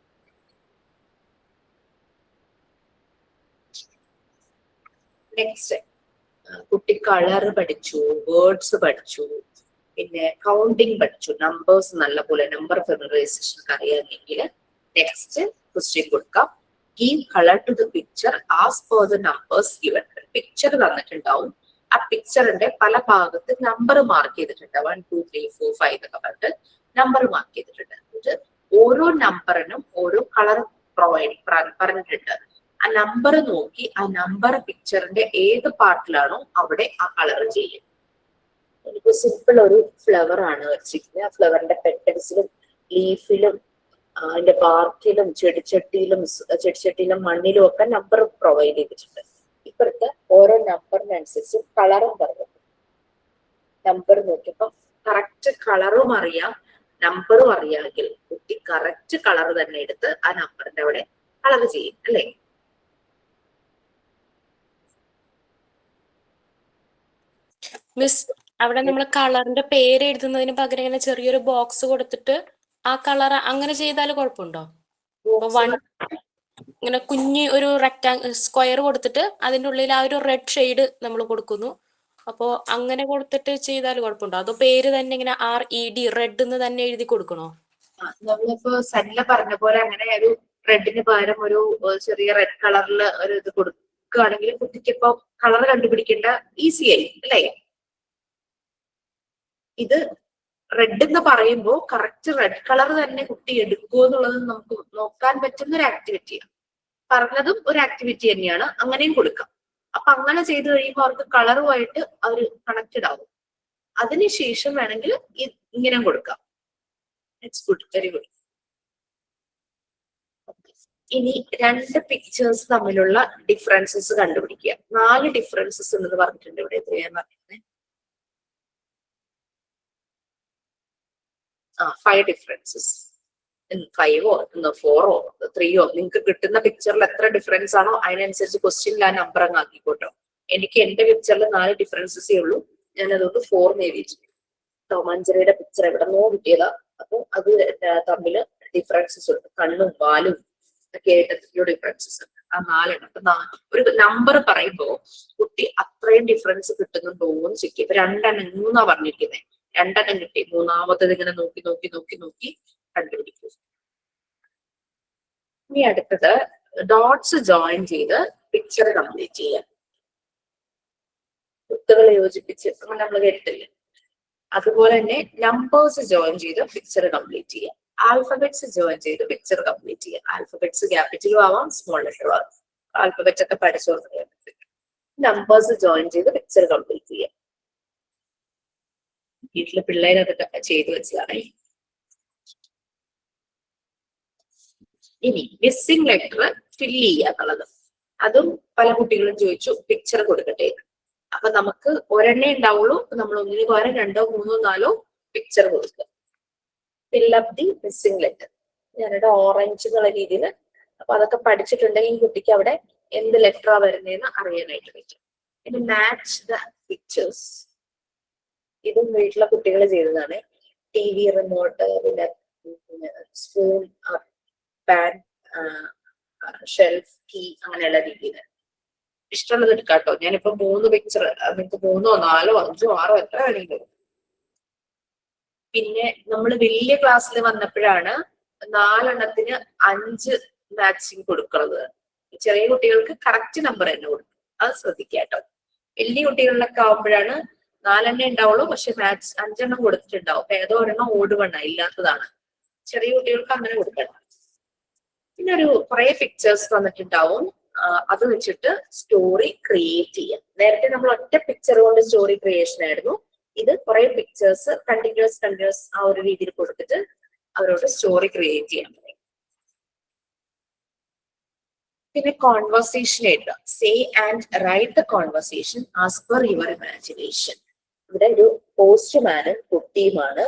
നെക്സ്റ്റ്, കുട്ടി കളർ പഠിച്ചു, വേർഡ്സ് പഠിച്ചു, പിന്നെ കൗണ്ടിങ് പഠിച്ചു, നമ്പേഴ്സ് നല്ലപോലെ നമ്പർ ഫെമിലറൈസേഷൻ അറിയാമെങ്കിൽ നെക്സ്റ്റ് ക്വസ്റ്റ്യൻ കൊടുക്കാം. Give colour to the picture as per the numbers given. Picture തന്നിട്ടുണ്ടാവും, ആ പിക്ചറിന്റെ പല ഭാഗത്ത് നമ്പർ മാർക്ക് ചെയ്തിട്ടുണ്ട്. 1 2 3 4 5 എന്നൊക്കെ പറഞ്ഞിട്ട് നമ്പർ മാർക്ക് ചെയ്തിട്ടുണ്ട്. എന്നിട്ട് ഓരോ നമ്പറിനും ഓരോ കളർ പറഞ്ഞിട്ടുണ്ട്. ആ നമ്പർ നോക്കി ആ നമ്പർ പിക്ചറിന്റെ ഏത് പാർട്ടിലാണോ അവിടെ ആ കളർ ചെയ്യും. എനിക്ക് സിമ്പിൾ ഒരു ഫ്ലവർ ആണ് വരച്ചിരിക്കുന്നത്. ആ ഫ്ലവറിന്റെ പെറ്റൽസിലും ലീഫിലും അതിന്റെ ബാർക്കിലും ചെടിച്ചട്ടിയിലും മണ്ണിലും ഒക്കെ നമ്പർ പ്രൊവൈഡ് ചെയ്തിട്ടുണ്ട്. ഇപ്പുറത്ത് ഓരോ നമ്പറിനനുസരിച്ച് കളറും പറഞ്ഞു. നമ്പർ നോക്കിയപ്പോ കറക്റ്റ് കളറും അറിയാം, നമ്പറും അറിയാമെങ്കിൽ കുട്ടി കറക്റ്റ് കളർ തന്നെ എടുത്ത് ആ നമ്പറിന്റെ അവിടെ കളർ ചെയ്യും, അല്ലേ? മിസ്, അവിടെ നമ്മൾ കളറിന്റെ പേര് എഴുതുന്നതിന് പകരം ഇങ്ങനെ ചെറിയൊരു ബോക്സ് കൊടുത്തിട്ട് ആ കളർ അങ്ങനെ ചെയ്താൽ കുഴപ്പമുണ്ടോ? ഇങ്ങനെ കുഞ്ഞ് ഒരു സ്ക്വയർ കൊടുത്തിട്ട് അതിൻ്റെ ഉള്ളിൽ ആ ഒരു റെഡ് ഷെയ്ഡ് നമ്മൾ കൊടുക്കുന്നു. അപ്പോ അങ്ങനെ കൊടുത്തിട്ട് ചെയ്താൽ കുഴപ്പമുണ്ടോ? അതോ പേര് തന്നെ ഇങ്ങനെ RED റെഡ് എന്ന് തന്നെ എഴുതി കൊടുക്കണോ? നമ്മളിപ്പോ സല്ല പറഞ്ഞ പോലെ അങ്ങനെ ഒരു റെഡിന് പകരം ഒരു ചെറിയ റെഡ് കളറിൽ ഒരു ഇത് കൊടുക്കുകയാണെങ്കിൽ കുട്ടിക്ക് ഇപ്പൊ കളർ കണ്ടുപിടിക്കേണ്ട ഈസി ആയി, അല്ലേ? ഇത് റെഡ് എന്ന് പറയുമ്പോൾ കറക്റ്റ് റെഡ് കളർ തന്നെ കുട്ടി എടുക്കുമോ എന്നുള്ളത് നമുക്ക് നോക്കാൻ പറ്റുന്ന ഒരു ആക്ടിവിറ്റിയാണ്. പറഞ്ഞതും ഒരു ആക്ടിവിറ്റി തന്നെയാണ്, അങ്ങനെയും കൊടുക്കാം. അപ്പൊ അങ്ങനെ ചെയ്തു കഴിയുമ്പോൾ അവർക്ക് കളറുമായിട്ട് അവർ കണക്റ്റഡ് ആവും. അതിനുശേഷം വേണമെങ്കിൽ ഇങ്ങനെ കൊടുക്കാം. It's good, very good. ഇനി രണ്ട് പിക്ചേഴ്സ് തമ്മിലുള്ള ഡിഫറൻസസ് കണ്ടുപിടിക്കുക. 4 ഡിഫറൻസസ് ഉണ്ടെന്ന് പറഞ്ഞിട്ടുണ്ട് ഇവിടെ. എത്രയാണ് പറഞ്ഞത്? 5 ഡിഫറൻസസ്. 5ഓ 4ഓ 3ഓ നിങ്ങൾക്ക് കിട്ടുന്ന പിക്ചറിൽ എത്ര ഡിഫറൻസ് ആണോ അതിനനുസരിച്ച് ക്വസ്റ്റ്യനിൽ ആ നമ്പർ അങ്ങ് ആക്കിക്കോട്ടോ. എനിക്ക് എന്റെ പിക്ചറിൽ 4 ഡിഫറൻസസേ ഉള്ളൂ. ഞാൻ അതുകൊണ്ട് 4 എഴുതിച്ചു. ടോമാഞ്ചറിയുടെ പിക്ചർ എവിടെന്നോ കിട്ടിയതാ. അപ്പൊ അത് തമ്മില് ഡിഫറൻസസ് ഉണ്ട്. കണ്ണും വാലും ഒക്കെ ആയിട്ട് ഡിഫറൻസസ് ഉണ്ട്. ആ 4 എണ്ണം. അപ്പൊ ഒരു നമ്പർ പറയുമ്പോ കുട്ടി അത്രയും ഡിഫറൻസ് കിട്ടുന്നുണ്ടോ എന്ന് ചെക്ക് ചെയ്യും. 2 എണ്ണം 3 പറഞ്ഞിരിക്കുന്നത്. 2 എണ്ണം കിട്ടി. മൂന്നാമത്തത് ഇങ്ങനെ നോക്കി നോക്കി നോക്കി നോക്കി കണ്ടുപിടിക്കും. ഇനി അടുത്തത് ഡോട്ട്സ് ജോയിൻ ചെയ്ത് പിക്ചർ കംപ്ലീറ്റ് ചെയ്യാം. കുത്തുകൾ യോജിപ്പിച്ച് നമ്മൾ കേട്ടിട്ടില്ലേ? അതുപോലെ തന്നെ നമ്പേഴ്സ് ജോയിൻ ചെയ്ത് പിക്ചർ കംപ്ലീറ്റ് ചെയ്യാം. ആൽഫബറ്റ്സ് ജോയിൻ ചെയ്ത് പിക്ചർ കംപ്ലീറ്റ് ചെയ്യാം. ആൽഫബറ്റ്സ് ക്യാപിറ്റലും ആവാം സ്മോൾ ലെറ്ററും ആവാം. ആൽഫബറ്റ്സ് ഒക്കെ പഠിച്ചോർത്ത് നമ്പേഴ്സ് ജോയിൻ ചെയ്ത് പിക്ചർ കംപ്ലീറ്റ് ചെയ്യാം. വീട്ടില് പിള്ളേരതൊക്കെ ചെയ്തു വെച്ചതാണ്. ഇനി മിസ്സിംഗ് ലെറ്റർ ഫില്ല് ചെയ്യുക എന്നുള്ളത്. അതും പല കുട്ടികളും ചോദിച്ചു പിക്ചർ കൊടുക്കട്ടെ. അപ്പൊ നമുക്ക് ഒരെണ്ണേ ഉണ്ടാവുള്ളൂ. നമ്മൾ ഒന്നിന് പകരം 2ഓ 3ഓ 4ഓ പിക്ചർ കൊടുക്കുക. Fill up the missing letter. ഞാനിവിടെ ഓറഞ്ച് എന്നുള്ള രീതിയിൽ. അപ്പൊ അതൊക്കെ പഠിച്ചിട്ടുണ്ടെങ്കിൽ കുട്ടിക്ക് അവിടെ എന്ത് ലെറ്ററാ വരുന്നതെന്ന് അറിയാനായിട്ട് പറ്റും. പിന്നെ മാച്ച് ദ പിക്ചേഴ്സ്. ഇതും വീട്ടിലെ കുട്ടികൾ ചെയ്തതാണ്. TV റിമോട്ട്, പിന്നെ സ്പൂൺ, പാൻ, ഷെൽഫ്, കീ, അങ്ങനെയുള്ള രീതിയിൽ ഇഷ്ടമുള്ളത് എടുക്കാട്ടോ. ഞാനിപ്പോ 3 പിക്ചർ, നിങ്ങൾക്ക് 3ഓ 4ഓ 5ഓ 6ഓ എത്ര വേണമെങ്കിലും. പിന്നെ നമ്മൾ വലിയ ക്ലാസ്സിൽ വന്നപ്പോഴാണ് 4 എണ്ണത്തിന് 5 മാച്ചിങ് കൊടുക്കുന്നത്. ചെറിയ കുട്ടികൾക്ക് കറക്റ്റ് നമ്പർ തന്നെ കൊടുക്കും. അത് ശ്രദ്ധിക്കാട്ടോ. വലിയ കുട്ടികളിലൊക്കെ ആവുമ്പോഴാണ് 4 എണ്ണേ ഉണ്ടാവുള്ളൂ, പക്ഷെ മാച്ച് 5 എണ്ണം കൊടുത്തിട്ടുണ്ടാവും. അപ്പൊ ഏതോ ഒരെണ്ണം ഓടുവണ്ണ ഇല്ലാത്തതാണ്. ചെറിയ കുട്ടികൾക്ക് അങ്ങനെ കൊടുക്കണം. പിന്നെ കുറെ പിക്ചേഴ്സ് വന്നിട്ടുണ്ടാവും. അത് വെച്ചിട്ട് സ്റ്റോറി ക്രിയേറ്റ് ചെയ്യാം. നേരത്തെ നമ്മൾ ഒറ്റ പിക്ചർ കൊണ്ട് സ്റ്റോറി ക്രിയേഷൻ ആയിരുന്നു. ഇത് കുറെ പിക്ചേഴ്സ് കണ്ടിന്യൂസ് ആ ഒരു രീതിയിൽ കൊടുത്തിട്ട് അവരോട് സ്റ്റോറി ക്രിയേറ്റ് ചെയ്യാൻ പറയും. പിന്നെ കോൺവെർസേഷൻ എഴുതുക. Say and write the conversation as per your imagination. ഇവിടെ ഒരു പോസ്റ്റ്മാനും കുട്ടിയുമാണ്.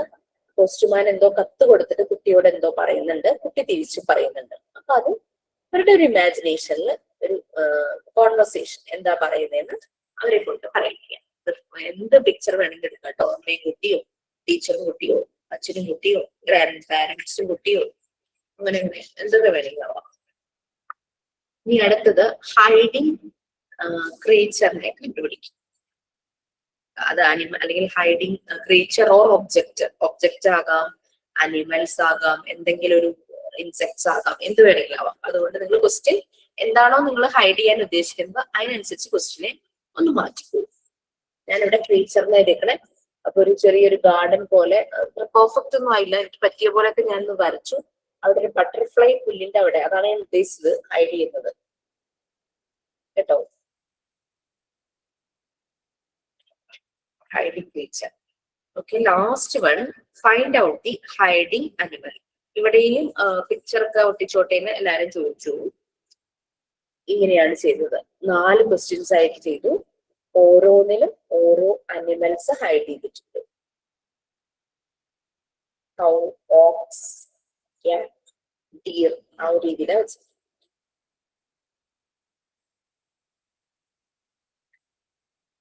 പോസ്റ്റ്മാൻ എന്തോ കത്ത് കൊടുത്തിട്ട് കുട്ടിയോട് എന്തോ പറയുന്നുണ്ട്, കുട്ടി തിരിച്ചു പറയുന്നുണ്ട്. അപ്പൊ അത് അവരുടെ ഒരു ഇമാജിനേഷനിൽ ഒരു കോൺവെർസേഷൻ എന്താ പറയുന്നതെന്ന് അവരെ കൊണ്ട് പറയിക്കുക. എന്ത് പിക്ചർ വേണമെങ്കിൽ എടുക്കാട്ടോ. അമ്മയും കുട്ടിയോ, ടീച്ചറും കുട്ടിയോ, അച്ഛനും കുട്ടിയോ, ഗ്രാൻഡ് പാരന്റ്സും കുട്ടിയോ, അങ്ങനെ എന്തൊക്കെ വേണമെങ്കിൽ ആവാം. ഇനി അടുത്തത് ഹൈഡിങ് ക്രിയേച്ചറിനെ കണ്ടുപിടിക്കും. അത് അല്ലെങ്കിൽ ഹൈഡിങ് ക്രിയേച്ചർ ഓർ ഒബ്ജക്റ്റ് ആകാം, അനിമൽസ് ആകാം, എന്തെങ്കിലും ഒരു ഇൻസെക്ട്സ് ആകാം, എന്ത് വേണമെങ്കിലും ആവാം. അതുകൊണ്ട് നിങ്ങൾ ക്വസ്റ്റ്യൻ എന്താണോ നിങ്ങൾ ഹൈഡ് ചെയ്യാൻ ഉദ്ദേശിക്കുന്നത് അതിനനുസരിച്ച് ക്വസ്റ്റ്യനെ ഒന്ന് മാറ്റിപ്പോകും. ഞാനിവിടെ ക്രിയേച്ചറിനെ എഴുതിക്കണേ. അപ്പൊ ഒരു ചെറിയൊരു ഗാർഡൻ പോലെ, പെർഫെക്റ്റ് ഒന്നും ആയില്ല, എനിക്ക് പറ്റിയ പോലെയൊക്കെ ഞാനൊന്ന് വരച്ചു. അവിടെ ഒരു ബട്ടർഫ്ലൈ പുല്ലിന്റെ അവിടെ, അതാണ് ഞാൻ ഉദ്ദേശിച്ചത് ഹൈഡ് ചെയ്യുന്നത് കേട്ടോ. Hiding creature. Okay, last one find out the hiding animal. ഇവിടെയും പിക്ചറൊക്കെ ഒട്ടിച്ചോട്ടേന്ന് എല്ലാരും ചോദിച്ചു. ഇങ്ങനെയാണ് ചെയ്തത്. 4 ക്വസ്റ്റ്യൻസ് ആയിട്ട് ചെയ്തു. ഓരോന്നിലും ഓരോ അനിമൽസ് ഹൈഡ് ചെയ്തിട്ടുണ്ട്. കൗ, ഓക്സ്, ഡിയർ, ആ ഒരു രീതിയിലാണ് വെച്ചത്.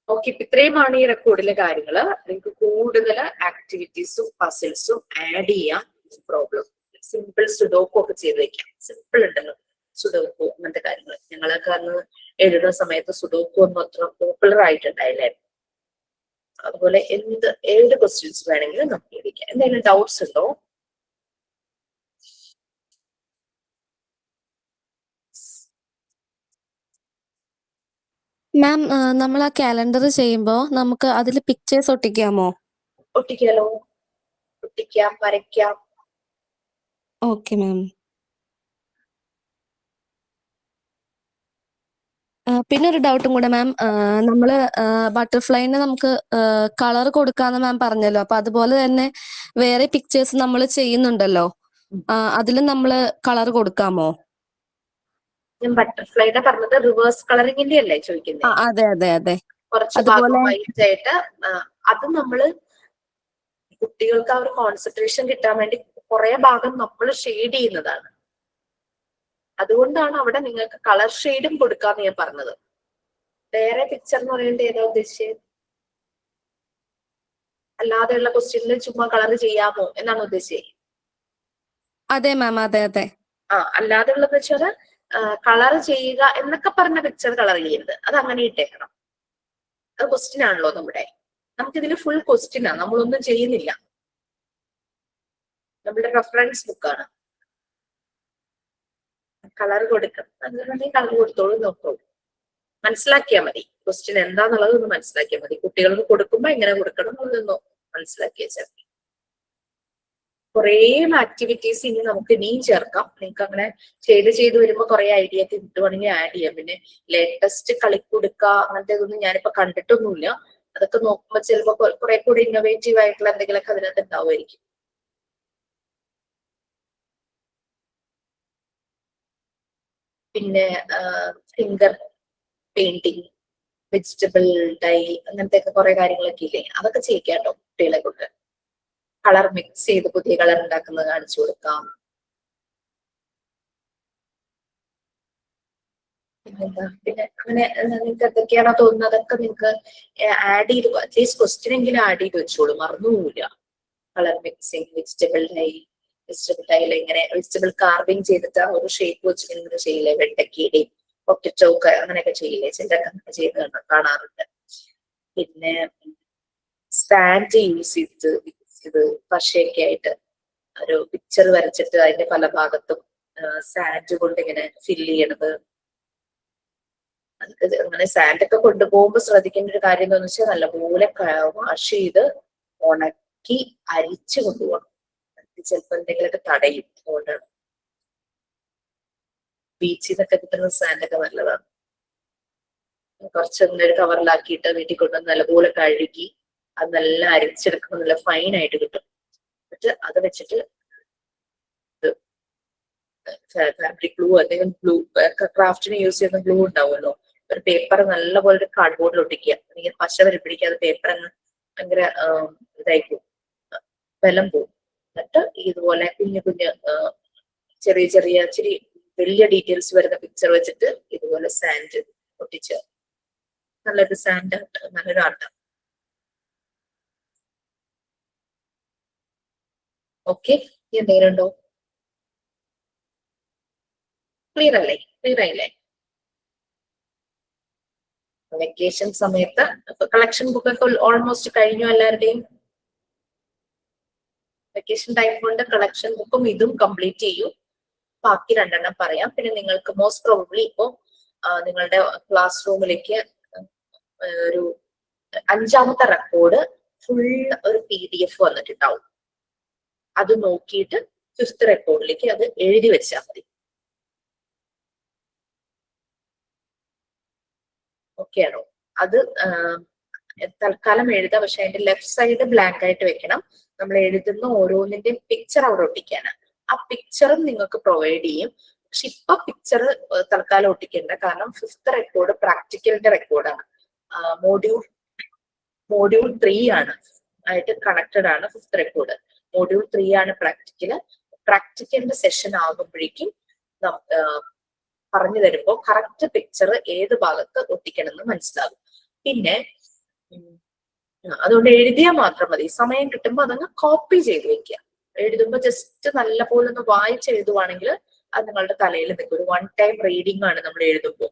ഓക്കെ, ഇപ്പൊ ഇത്രയുമാണ് ഈ റെക്കോർഡിലെ കാര്യങ്ങള്. നിങ്ങൾക്ക് കൂടുതൽ ആക്ടിവിറ്റീസും പസിൽസും ആഡ് ചെയ്യാം. പ്രോബ്ലം സിമ്പിൾ സുഡോക്കോ ഒക്കെ ചെയ്ത് വെക്കാം. സിമ്പിൾ ഉണ്ടല്ലോ സുഡോക്കോ, അങ്ങനത്തെ കാര്യങ്ങൾ. ഞങ്ങളൊക്കെ അന്ന് എഴുതുന്ന സമയത്ത് സുഡോക്കോ ഒന്നും അത്ര പോപ്പുലർ ആയിട്ടുണ്ടായില്ലായിരുന്നു. അതുപോലെ ഏത് ക്വസ്റ്റ്യൻസ് വേണമെങ്കിലും നമുക്ക് എഴുതിക്കാം. എന്തെങ്കിലും ഡൗട്ട്സ് ഉണ്ടോ? മാം, നമ്മൾ ആ കാലണ്ടർ ചെയ്യുമ്പോ നമുക്ക് അതിൽ പിക്ചേഴ്സ് ഒട്ടിക്കാമോ? ഒട്ടിക്കാലോ, ഒട്ടിക്കാം, വരയ്ക്കാം. Okay ma'am. പിന്നെ ഒരു ഡൗട്ടും കൂടെ മാം. നമ്മള് ബട്ടർഫ്ലൈന് നമുക്ക് കളർ കൊടുക്കാന്ന് മാം പറഞ്ഞല്ലോ. അപ്പൊ അതുപോലെ തന്നെ വേറെ പിക്ചേഴ്സ് നമ്മൾ ചെയ്യുന്നുണ്ടല്ലോ, അതിലും നമ്മള് കളർ കൊടുക്കാമോ? ഞാൻ ബട്ടർഫ്ലൈയുടെ പറഞ്ഞത് റിവേഴ്സ് കളറിങ്ങിന്റെ അല്ലേ ചോദിക്കുന്നത്? അതെ അതെ അതെ. കുറച്ച് അതുപോലെ ഭാഗം വൈറ്റ് ആയിട്ട് അത് നമ്മള് കുട്ടികൾക്ക് ആ ഒരു കോൺസെൻട്രേഷൻ കിട്ടാൻ വേണ്ടി കുറെ ഭാഗം നമ്മൾ ഷെയ്ഡ് ചെയ്യുന്നതാണ്. അതുകൊണ്ടാണ് അവിടെ നിങ്ങൾക്ക് കളർ ഷെയ്ഡും കൊടുക്കാന്ന് ഞാൻ പറഞ്ഞത്. വേറെ പിക്ചർ എന്ന് പറയുന്നത് ഏതാ ഉദ്ദേശിച്ചത്? അല്ലാതെയുള്ള ക്വസ്റ്റ്യനിൽ ചുമ്മാ കളർ ചെയ്യാമോ എന്നാണ് ഉദ്ദേശിച്ചത്? അതെ മാം, അതെ അതെ. അല്ലാതെ ഉള്ളത് വെച്ചാൽ കളർ ചെയ്യുക എന്നൊക്കെ പറഞ്ഞ പിക്ചർ കളർ ചെയ്യരുത്, അത് അങ്ങനെ ഇട്ടേക്കണം. അത് ക്വസ്റ്റ്യൻ ആണല്ലോ നമ്മുടെ. നമുക്കിതിൽ ഫുൾ ക്വസ്റ്റ്യൻ ആണ്, നമ്മളൊന്നും ചെയ്യുന്നില്ല. നമ്മുടെ റെഫറൻസ് ബുക്കാണ്. കളർ കൊടുക്കണം, അതുകൊണ്ടെങ്കിൽ കളർ കൊടുത്തോളൂ, നോക്കോളൂ. മനസ്സിലാക്കിയാൽ മതി ക്വസ്റ്റ്യൻ എന്താന്നുള്ളത് ഒന്ന് മനസ്സിലാക്കിയാൽ മതി. കുട്ടികൾക്ക് കൊടുക്കുമ്പോ എങ്ങനെ കൊടുക്കണം എന്നുള്ളതൊന്ന് മനസ്സിലാക്കിയ വെച്ചാൽ മതി. കുറേ ആക്ടിവിറ്റീസ് ഇനി നമുക്ക് ഇനിയും ചേർക്കാം. നിങ്ങൾക്ക് അങ്ങനെ ചെയ്ത് വരുമ്പോൾ കുറെ ഐഡിയ ഒക്കെ കിട്ടുവാണെങ്കിൽ ആഡ് ചെയ്യാം. പിന്നെ ലേറ്റസ്റ്റ് കളിക്കൊടുക്ക അങ്ങനത്തെ ഇതൊന്നും ഞാനിപ്പോ കണ്ടിട്ടൊന്നുമില്ല. അതൊക്കെ നോക്കുമ്പോൾ ചിലപ്പോൾ കുറെ കൂടി ഇന്നോവേറ്റീവ് ആയിട്ടുള്ള എന്തെങ്കിലുമൊക്കെ അതിനകത്ത് ഉണ്ടാവുമായിരിക്കും. പിന്നെ ഫിംഗർ പെയിന്റിങ്, വെജിറ്റബിൾ ഡൈ, അങ്ങനത്തെ ഒക്കെ കുറെ കാര്യങ്ങളൊക്കെ ഇല്ലേ, അതൊക്കെ ചെയ്യിക്കാട്ടോ കുട്ടികളെ കൊണ്ട്. കളർ മിക്സ് ചെയ്ത് പുതിയ കളർ ഉണ്ടാക്കുന്നത് കാണിച്ചു കൊടുക്കാം. പിന്നെന്താ, പിന്നെ അങ്ങനെ നിങ്ങൾക്ക് എന്തൊക്കെയാണോ തോന്നുന്നത് അതൊക്കെ നിങ്ങൾക്ക് ആഡ് ചെയ്ത് അറ്റ്ലീസ്റ്റ് ക്വസ്റ്റ്യൻ എങ്കിലും ആഡ് ചെയ്ത് വെച്ചോളൂ, മറന്നുപോവില്ല. കളർ മിക്സിങ്, വെജിറ്റബിൾ ഡൈയിൽ ഇങ്ങനെ വെജിറ്റബിൾ കാർവിങ് ചെയ്തിട്ട് ഒരു ഷേപ്പ് വെച്ചിട്ട് ഇങ്ങനെ ചെയ്യില്ലേ, വെണ്ടക്കയുടെയും പൊട്ടറ്റോ ഒക്കെ അങ്ങനെയൊക്കെ ചെയ്യില്ലേ, ചിലരൊക്കെ അങ്ങനെ ചെയ്ത് കാണാറുണ്ട്. പിന്നെ സ്റ്റാൻഡ് യൂസ് ചെയ്തിട്ട് ഇത് പശയൊക്കെ ആയിട്ട് ഒരു പിക്ചർ വരച്ചിട്ട് അതിന്റെ പല ഭാഗത്തും സാൻഡ് കൊണ്ട് ഇങ്ങനെ ഫില്ല് ചെയ്യണത്. അങ്ങനെ സാൻഡ് ഒക്കെ കൊണ്ടുപോകുമ്പോൾ ശ്രദ്ധിക്കേണ്ട ഒരു കാര്യം എന്താണെന്ന് വെച്ചാൽ നല്ലപോലെ വാഷ് ചെയ്ത് ഉണക്കി അരിച്ചു കൊണ്ടുപോകണം. ചിലപ്പോൾ എന്തെങ്കിലുമൊക്കെ തടയും. അതുകൊണ്ടാണ് ബീച്ചിൽ നിന്നൊക്കെ കിട്ടുന്ന സാൻഡൊക്കെ നല്ലതാണ്. കുറച്ചൊന്നും ഒരു കവറിലാക്കിയിട്ട് വീട്ടിൽ കൊണ്ടുവന്ന് നല്ലപോലെ കഴുകി അത് നല്ല അരിച്ചെടുക്കുമ്പോൾ നല്ല ഫൈൻ ആയിട്ട് കിട്ടും. എന്നിട്ട് അത് വെച്ചിട്ട് ഫാബ്രിക് ഗ്ലൂ അല്ലെങ്കിൽ ഗ്ലൂ ക്രാഫ്റ്റിന് യൂസ് ചെയ്യുന്ന ഗ്ലൂ ഉണ്ടാവുമല്ലോ, ഒരു പേപ്പർ നല്ലപോലെ ഒരു കാർഡ്ബോർഡിൽ ഒട്ടിക്കുക. അല്ലെങ്കിൽ പശ വരപ്പിടിക്കാതെ പേപ്പർ അങ്ങ് ഭയങ്കര ഇതായിരിക്കും, ബലം പോകും. എന്നിട്ട് ഇതുപോലെ കുഞ്ഞു ചെറിയ ഇച്ചിരി വലിയ ഡീറ്റെയിൽസ് വരുന്ന പിക്ചർ വെച്ചിട്ട് ഇതുപോലെ സാൻഡ് ഒട്ടിച്ച് നല്ലൊരു സാൻഡ് ആർട്ട്, നല്ലൊരു ആർട്ട്. ഓക്കെ, എന്തെങ്കിലും ഉണ്ടോ? ക്ലിയർ അല്ലേ? ക്ലിയർ ആയില്ലേ? വെക്കേഷൻ സമയത്ത് കളക്ഷൻ ബുക്കൊക്കെ ഓൾമോസ്റ്റ് കഴിഞ്ഞു എല്ലാവരുടെയും. വെക്കേഷൻ ടൈം കൊണ്ട് കളക്ഷൻ ബുക്കും ഇതും കംപ്ലീറ്റ് ചെയ്യൂ. ബാക്കി 2 എണ്ണം പറയാം. പിന്നെ നിങ്ങൾക്ക് മോസ്റ്റ് പ്രോബബ്ലി ഇപ്പോ നിങ്ങളുടെ ക്ലാസ് റൂമിലേക്ക് ഒരു 5ാമത്തെ റെക്കോർഡ് ഫുൾ ഒരു PDF വന്നിട്ടുണ്ടാവും. അത് നോക്കിയിട്ട് 5th റെക്കോർഡിലേക്ക് അത് എഴുതി വെച്ചാൽ മതി. ഓക്കെ ആണോ? അത് തൽക്കാലം എഴുതാം, പക്ഷെ അതിന്റെ ലെഫ്റ്റ് സൈഡ് ബ്ലാങ്ക് ആയിട്ട് വെക്കണം. നമ്മൾ എഴുതുന്ന ഓരോന്നിന്റെയും പിക്ചർ അവിടെ ഒട്ടിക്കാണ്. ആ പിക്ചറും നിങ്ങൾക്ക് പ്രൊവൈഡ് ചെയ്യും. പക്ഷെ ഇപ്പൊ പിക്ചർ തൽക്കാലം ഒട്ടിക്കേണ്ട, കാരണം 5th റെക്കോർഡ് പ്രാക്ടിക്കലിന്റെ റെക്കോർഡാണ്. മോഡ്യൂൾ 3 ആണ് ആയിട്ട് കണക്റ്റഡ് ആണ് 5th റെക്കോർഡ്. മോഡ്യൂൾ 3 ആണ് പ്രാക്ടിക്കലിന്റെ സെഷൻ ആകുമ്പോഴേക്കും പറഞ്ഞു തരുമ്പോൾ കറക്റ്റ് പിക്ചർ ഏത് ഭാഗത്ത് ഒട്ടിക്കണം എന്ന് മനസ്സിലാകും. പിന്നെ അതുകൊണ്ട് എഴുതിയാൽ മാത്രം മതി. സമയം കിട്ടുമ്പോൾ അതങ്ങ് കോപ്പി ചെയ്ത് വെക്കുക. എഴുതുമ്പോൾ ജസ്റ്റ് നല്ല പോലെ ഒന്ന് വായിച്ച് എഴുതുവാണെങ്കിൽ അത് നിങ്ങളുടെ തലയിൽ നിൽക്കും. ഒരു 1 ടൈം റീഡിംഗ് ആണ് നമ്മൾ എഴുതുമ്പോൾ.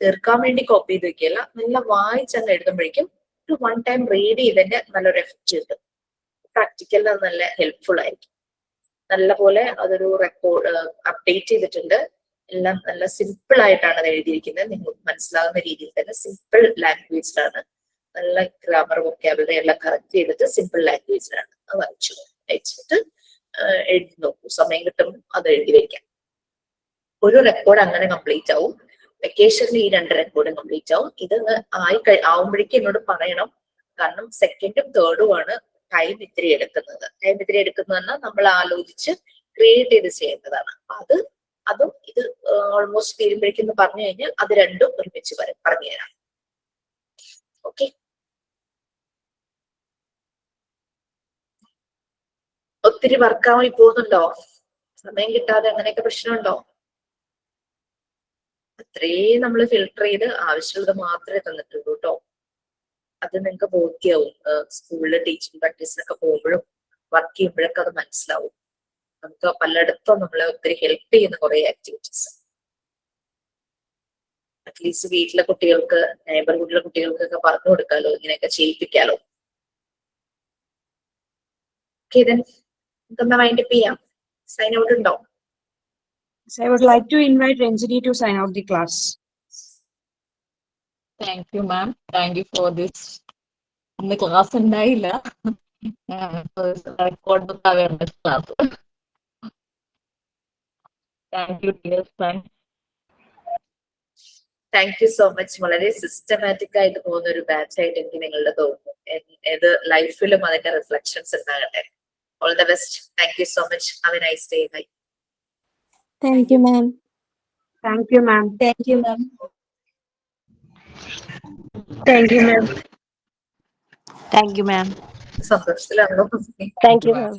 തീർക്കാൻ വേണ്ടി കോപ്പി ചെയ്ത് വെക്കുകയല്ല, നല്ല വായിച്ചങ്ങ് എഴുതുമ്പോഴേക്കും ഒരു 1 ടൈം റീഡ് ചെയ്തതിന്റെ നല്ലൊരു എഫക്റ്റ് കിട്ടും. പ്രാക്ടിക്കലിന് നല്ല ഹെൽപ്ഫുൾ ആയിരിക്കും. നല്ലപോലെ അതൊരു റെക്കോർഡ് അപ്ഡേറ്റ് ചെയ്തിട്ടുണ്ട്. എല്ലാം നല്ല സിമ്പിൾ ആയിട്ടാണ് അത് എഴുതിയിരിക്കുന്നത്. നിങ്ങൾക്ക് മനസ്സിലാകുന്ന രീതിയിൽ തന്നെ സിമ്പിൾ ലാംഗ്വേജിലാണ്. നല്ല ഗ്രാമർ വൊക്കാബുലറി എല്ലാം കറക്റ്റ് ചെയ്തിട്ട് സിമ്പിൾ ലാംഗ്വേജിലാണ് അത് അയച്ചിട്ട് എഴുതി നോക്കൂ. സമയം കിട്ടുമ്പോൾ അത് എഴുതി വെക്കാം. ഒരു റെക്കോർഡ് അങ്ങനെ കംപ്ലീറ്റ് ആവും. വെക്കേഷനിൽ ഈ 2 റെക്കോർഡ് കംപ്ലീറ്റ് ആവും. ഇത് ആവുമ്പോഴേക്കും എന്നോട് പറയണം, കാരണം 2nd ഉം 3rd ഉം ആണ് ടൈം ഇത്തിരി എടുക്കുന്നത്. ടൈം ഇത്തിരി എടുക്കുന്നതെന്നാൽ നമ്മൾ ആലോചിച്ച് ക്രിയേറ്റ് ചെയ്ത് ചെയ്യേണ്ടതാണ്. അത് അതും ഇത് ഓൾമോസ്റ്റ് തീരുമ്പോഴേക്കും പറഞ്ഞു കഴിഞ്ഞാൽ അത് രണ്ടും ഒരുമിച്ച് പറഞ്ഞു തരാം. ഓക്കെ, ഒത്തിരി വർക്കായി പോകുന്നുണ്ടോ? സമയം കിട്ടാതെ അങ്ങനെയൊക്കെ പ്രശ്നമുണ്ടോ? അത്രയും നമ്മൾ ഫിൽട്ടർ ചെയ്ത് ആവശ്യമുള്ളത് മാത്രമേ തന്നിട്ടുള്ളൂ കേട്ടോ. അത് നിങ്ങൾക്ക് ബോധ്യാവും. സ്കൂളിൽ ടീച്ചിങ് പ്രാക്ടീസിനൊക്കെ പോകുമ്പോഴും വർക്ക് ചെയ്യുമ്പോഴൊക്കെ അത് മനസ്സിലാവും. നമുക്ക് പലയിടത്തും നമ്മളെ ഒത്തിരി ഹെൽപ്പ് ചെയ്യുന്ന കുറെ ആക്ടിവിറ്റീസ്. അറ്റ്ലീസ്റ്റ് വീട്ടിലെ കുട്ടികൾക്ക്, നെയ്ബർഹുഡിലെ കുട്ടികൾക്കൊക്കെ പറഞ്ഞു കൊടുക്കാലോ, ഇങ്ങനെയൊക്കെ ചെയ്യിപ്പിക്കാലോ. ഓക്കെ, നമുക്കെന്താ വൈൻഡപ്പ് ചെയ്യാം? സൈൻ ഔട്ട് ഉണ്ടോ? So I would like to invite Ranjini to sign out the class. Thank you, ma'am. Thank you for this. ഇന്ന് ക്ലാസ് ഉണ്ടായില്ല. Record awareness class. Thank you dear friend. Thank you so much. വളരെ systematic ആയിട്ട് പോകുന്ന ഒരു batch ആയിട്ട് എനിക്ക് നിങ്ങളുടെ തോന്നുന്നു. ഏത് ലൈഫിലും അതിന്റെ റിഫ്ലക്ഷൻസ് ഉണ്ടാകട്ടെ. All the best. Thank you so much. Have a nice day. Bye. Thank you ma'am. Thank you, ma'am. Thank you, ma'am. Thank you, ma'am. സന്തോഷത്തിലാണല്ലോ. Thank you, ma'am.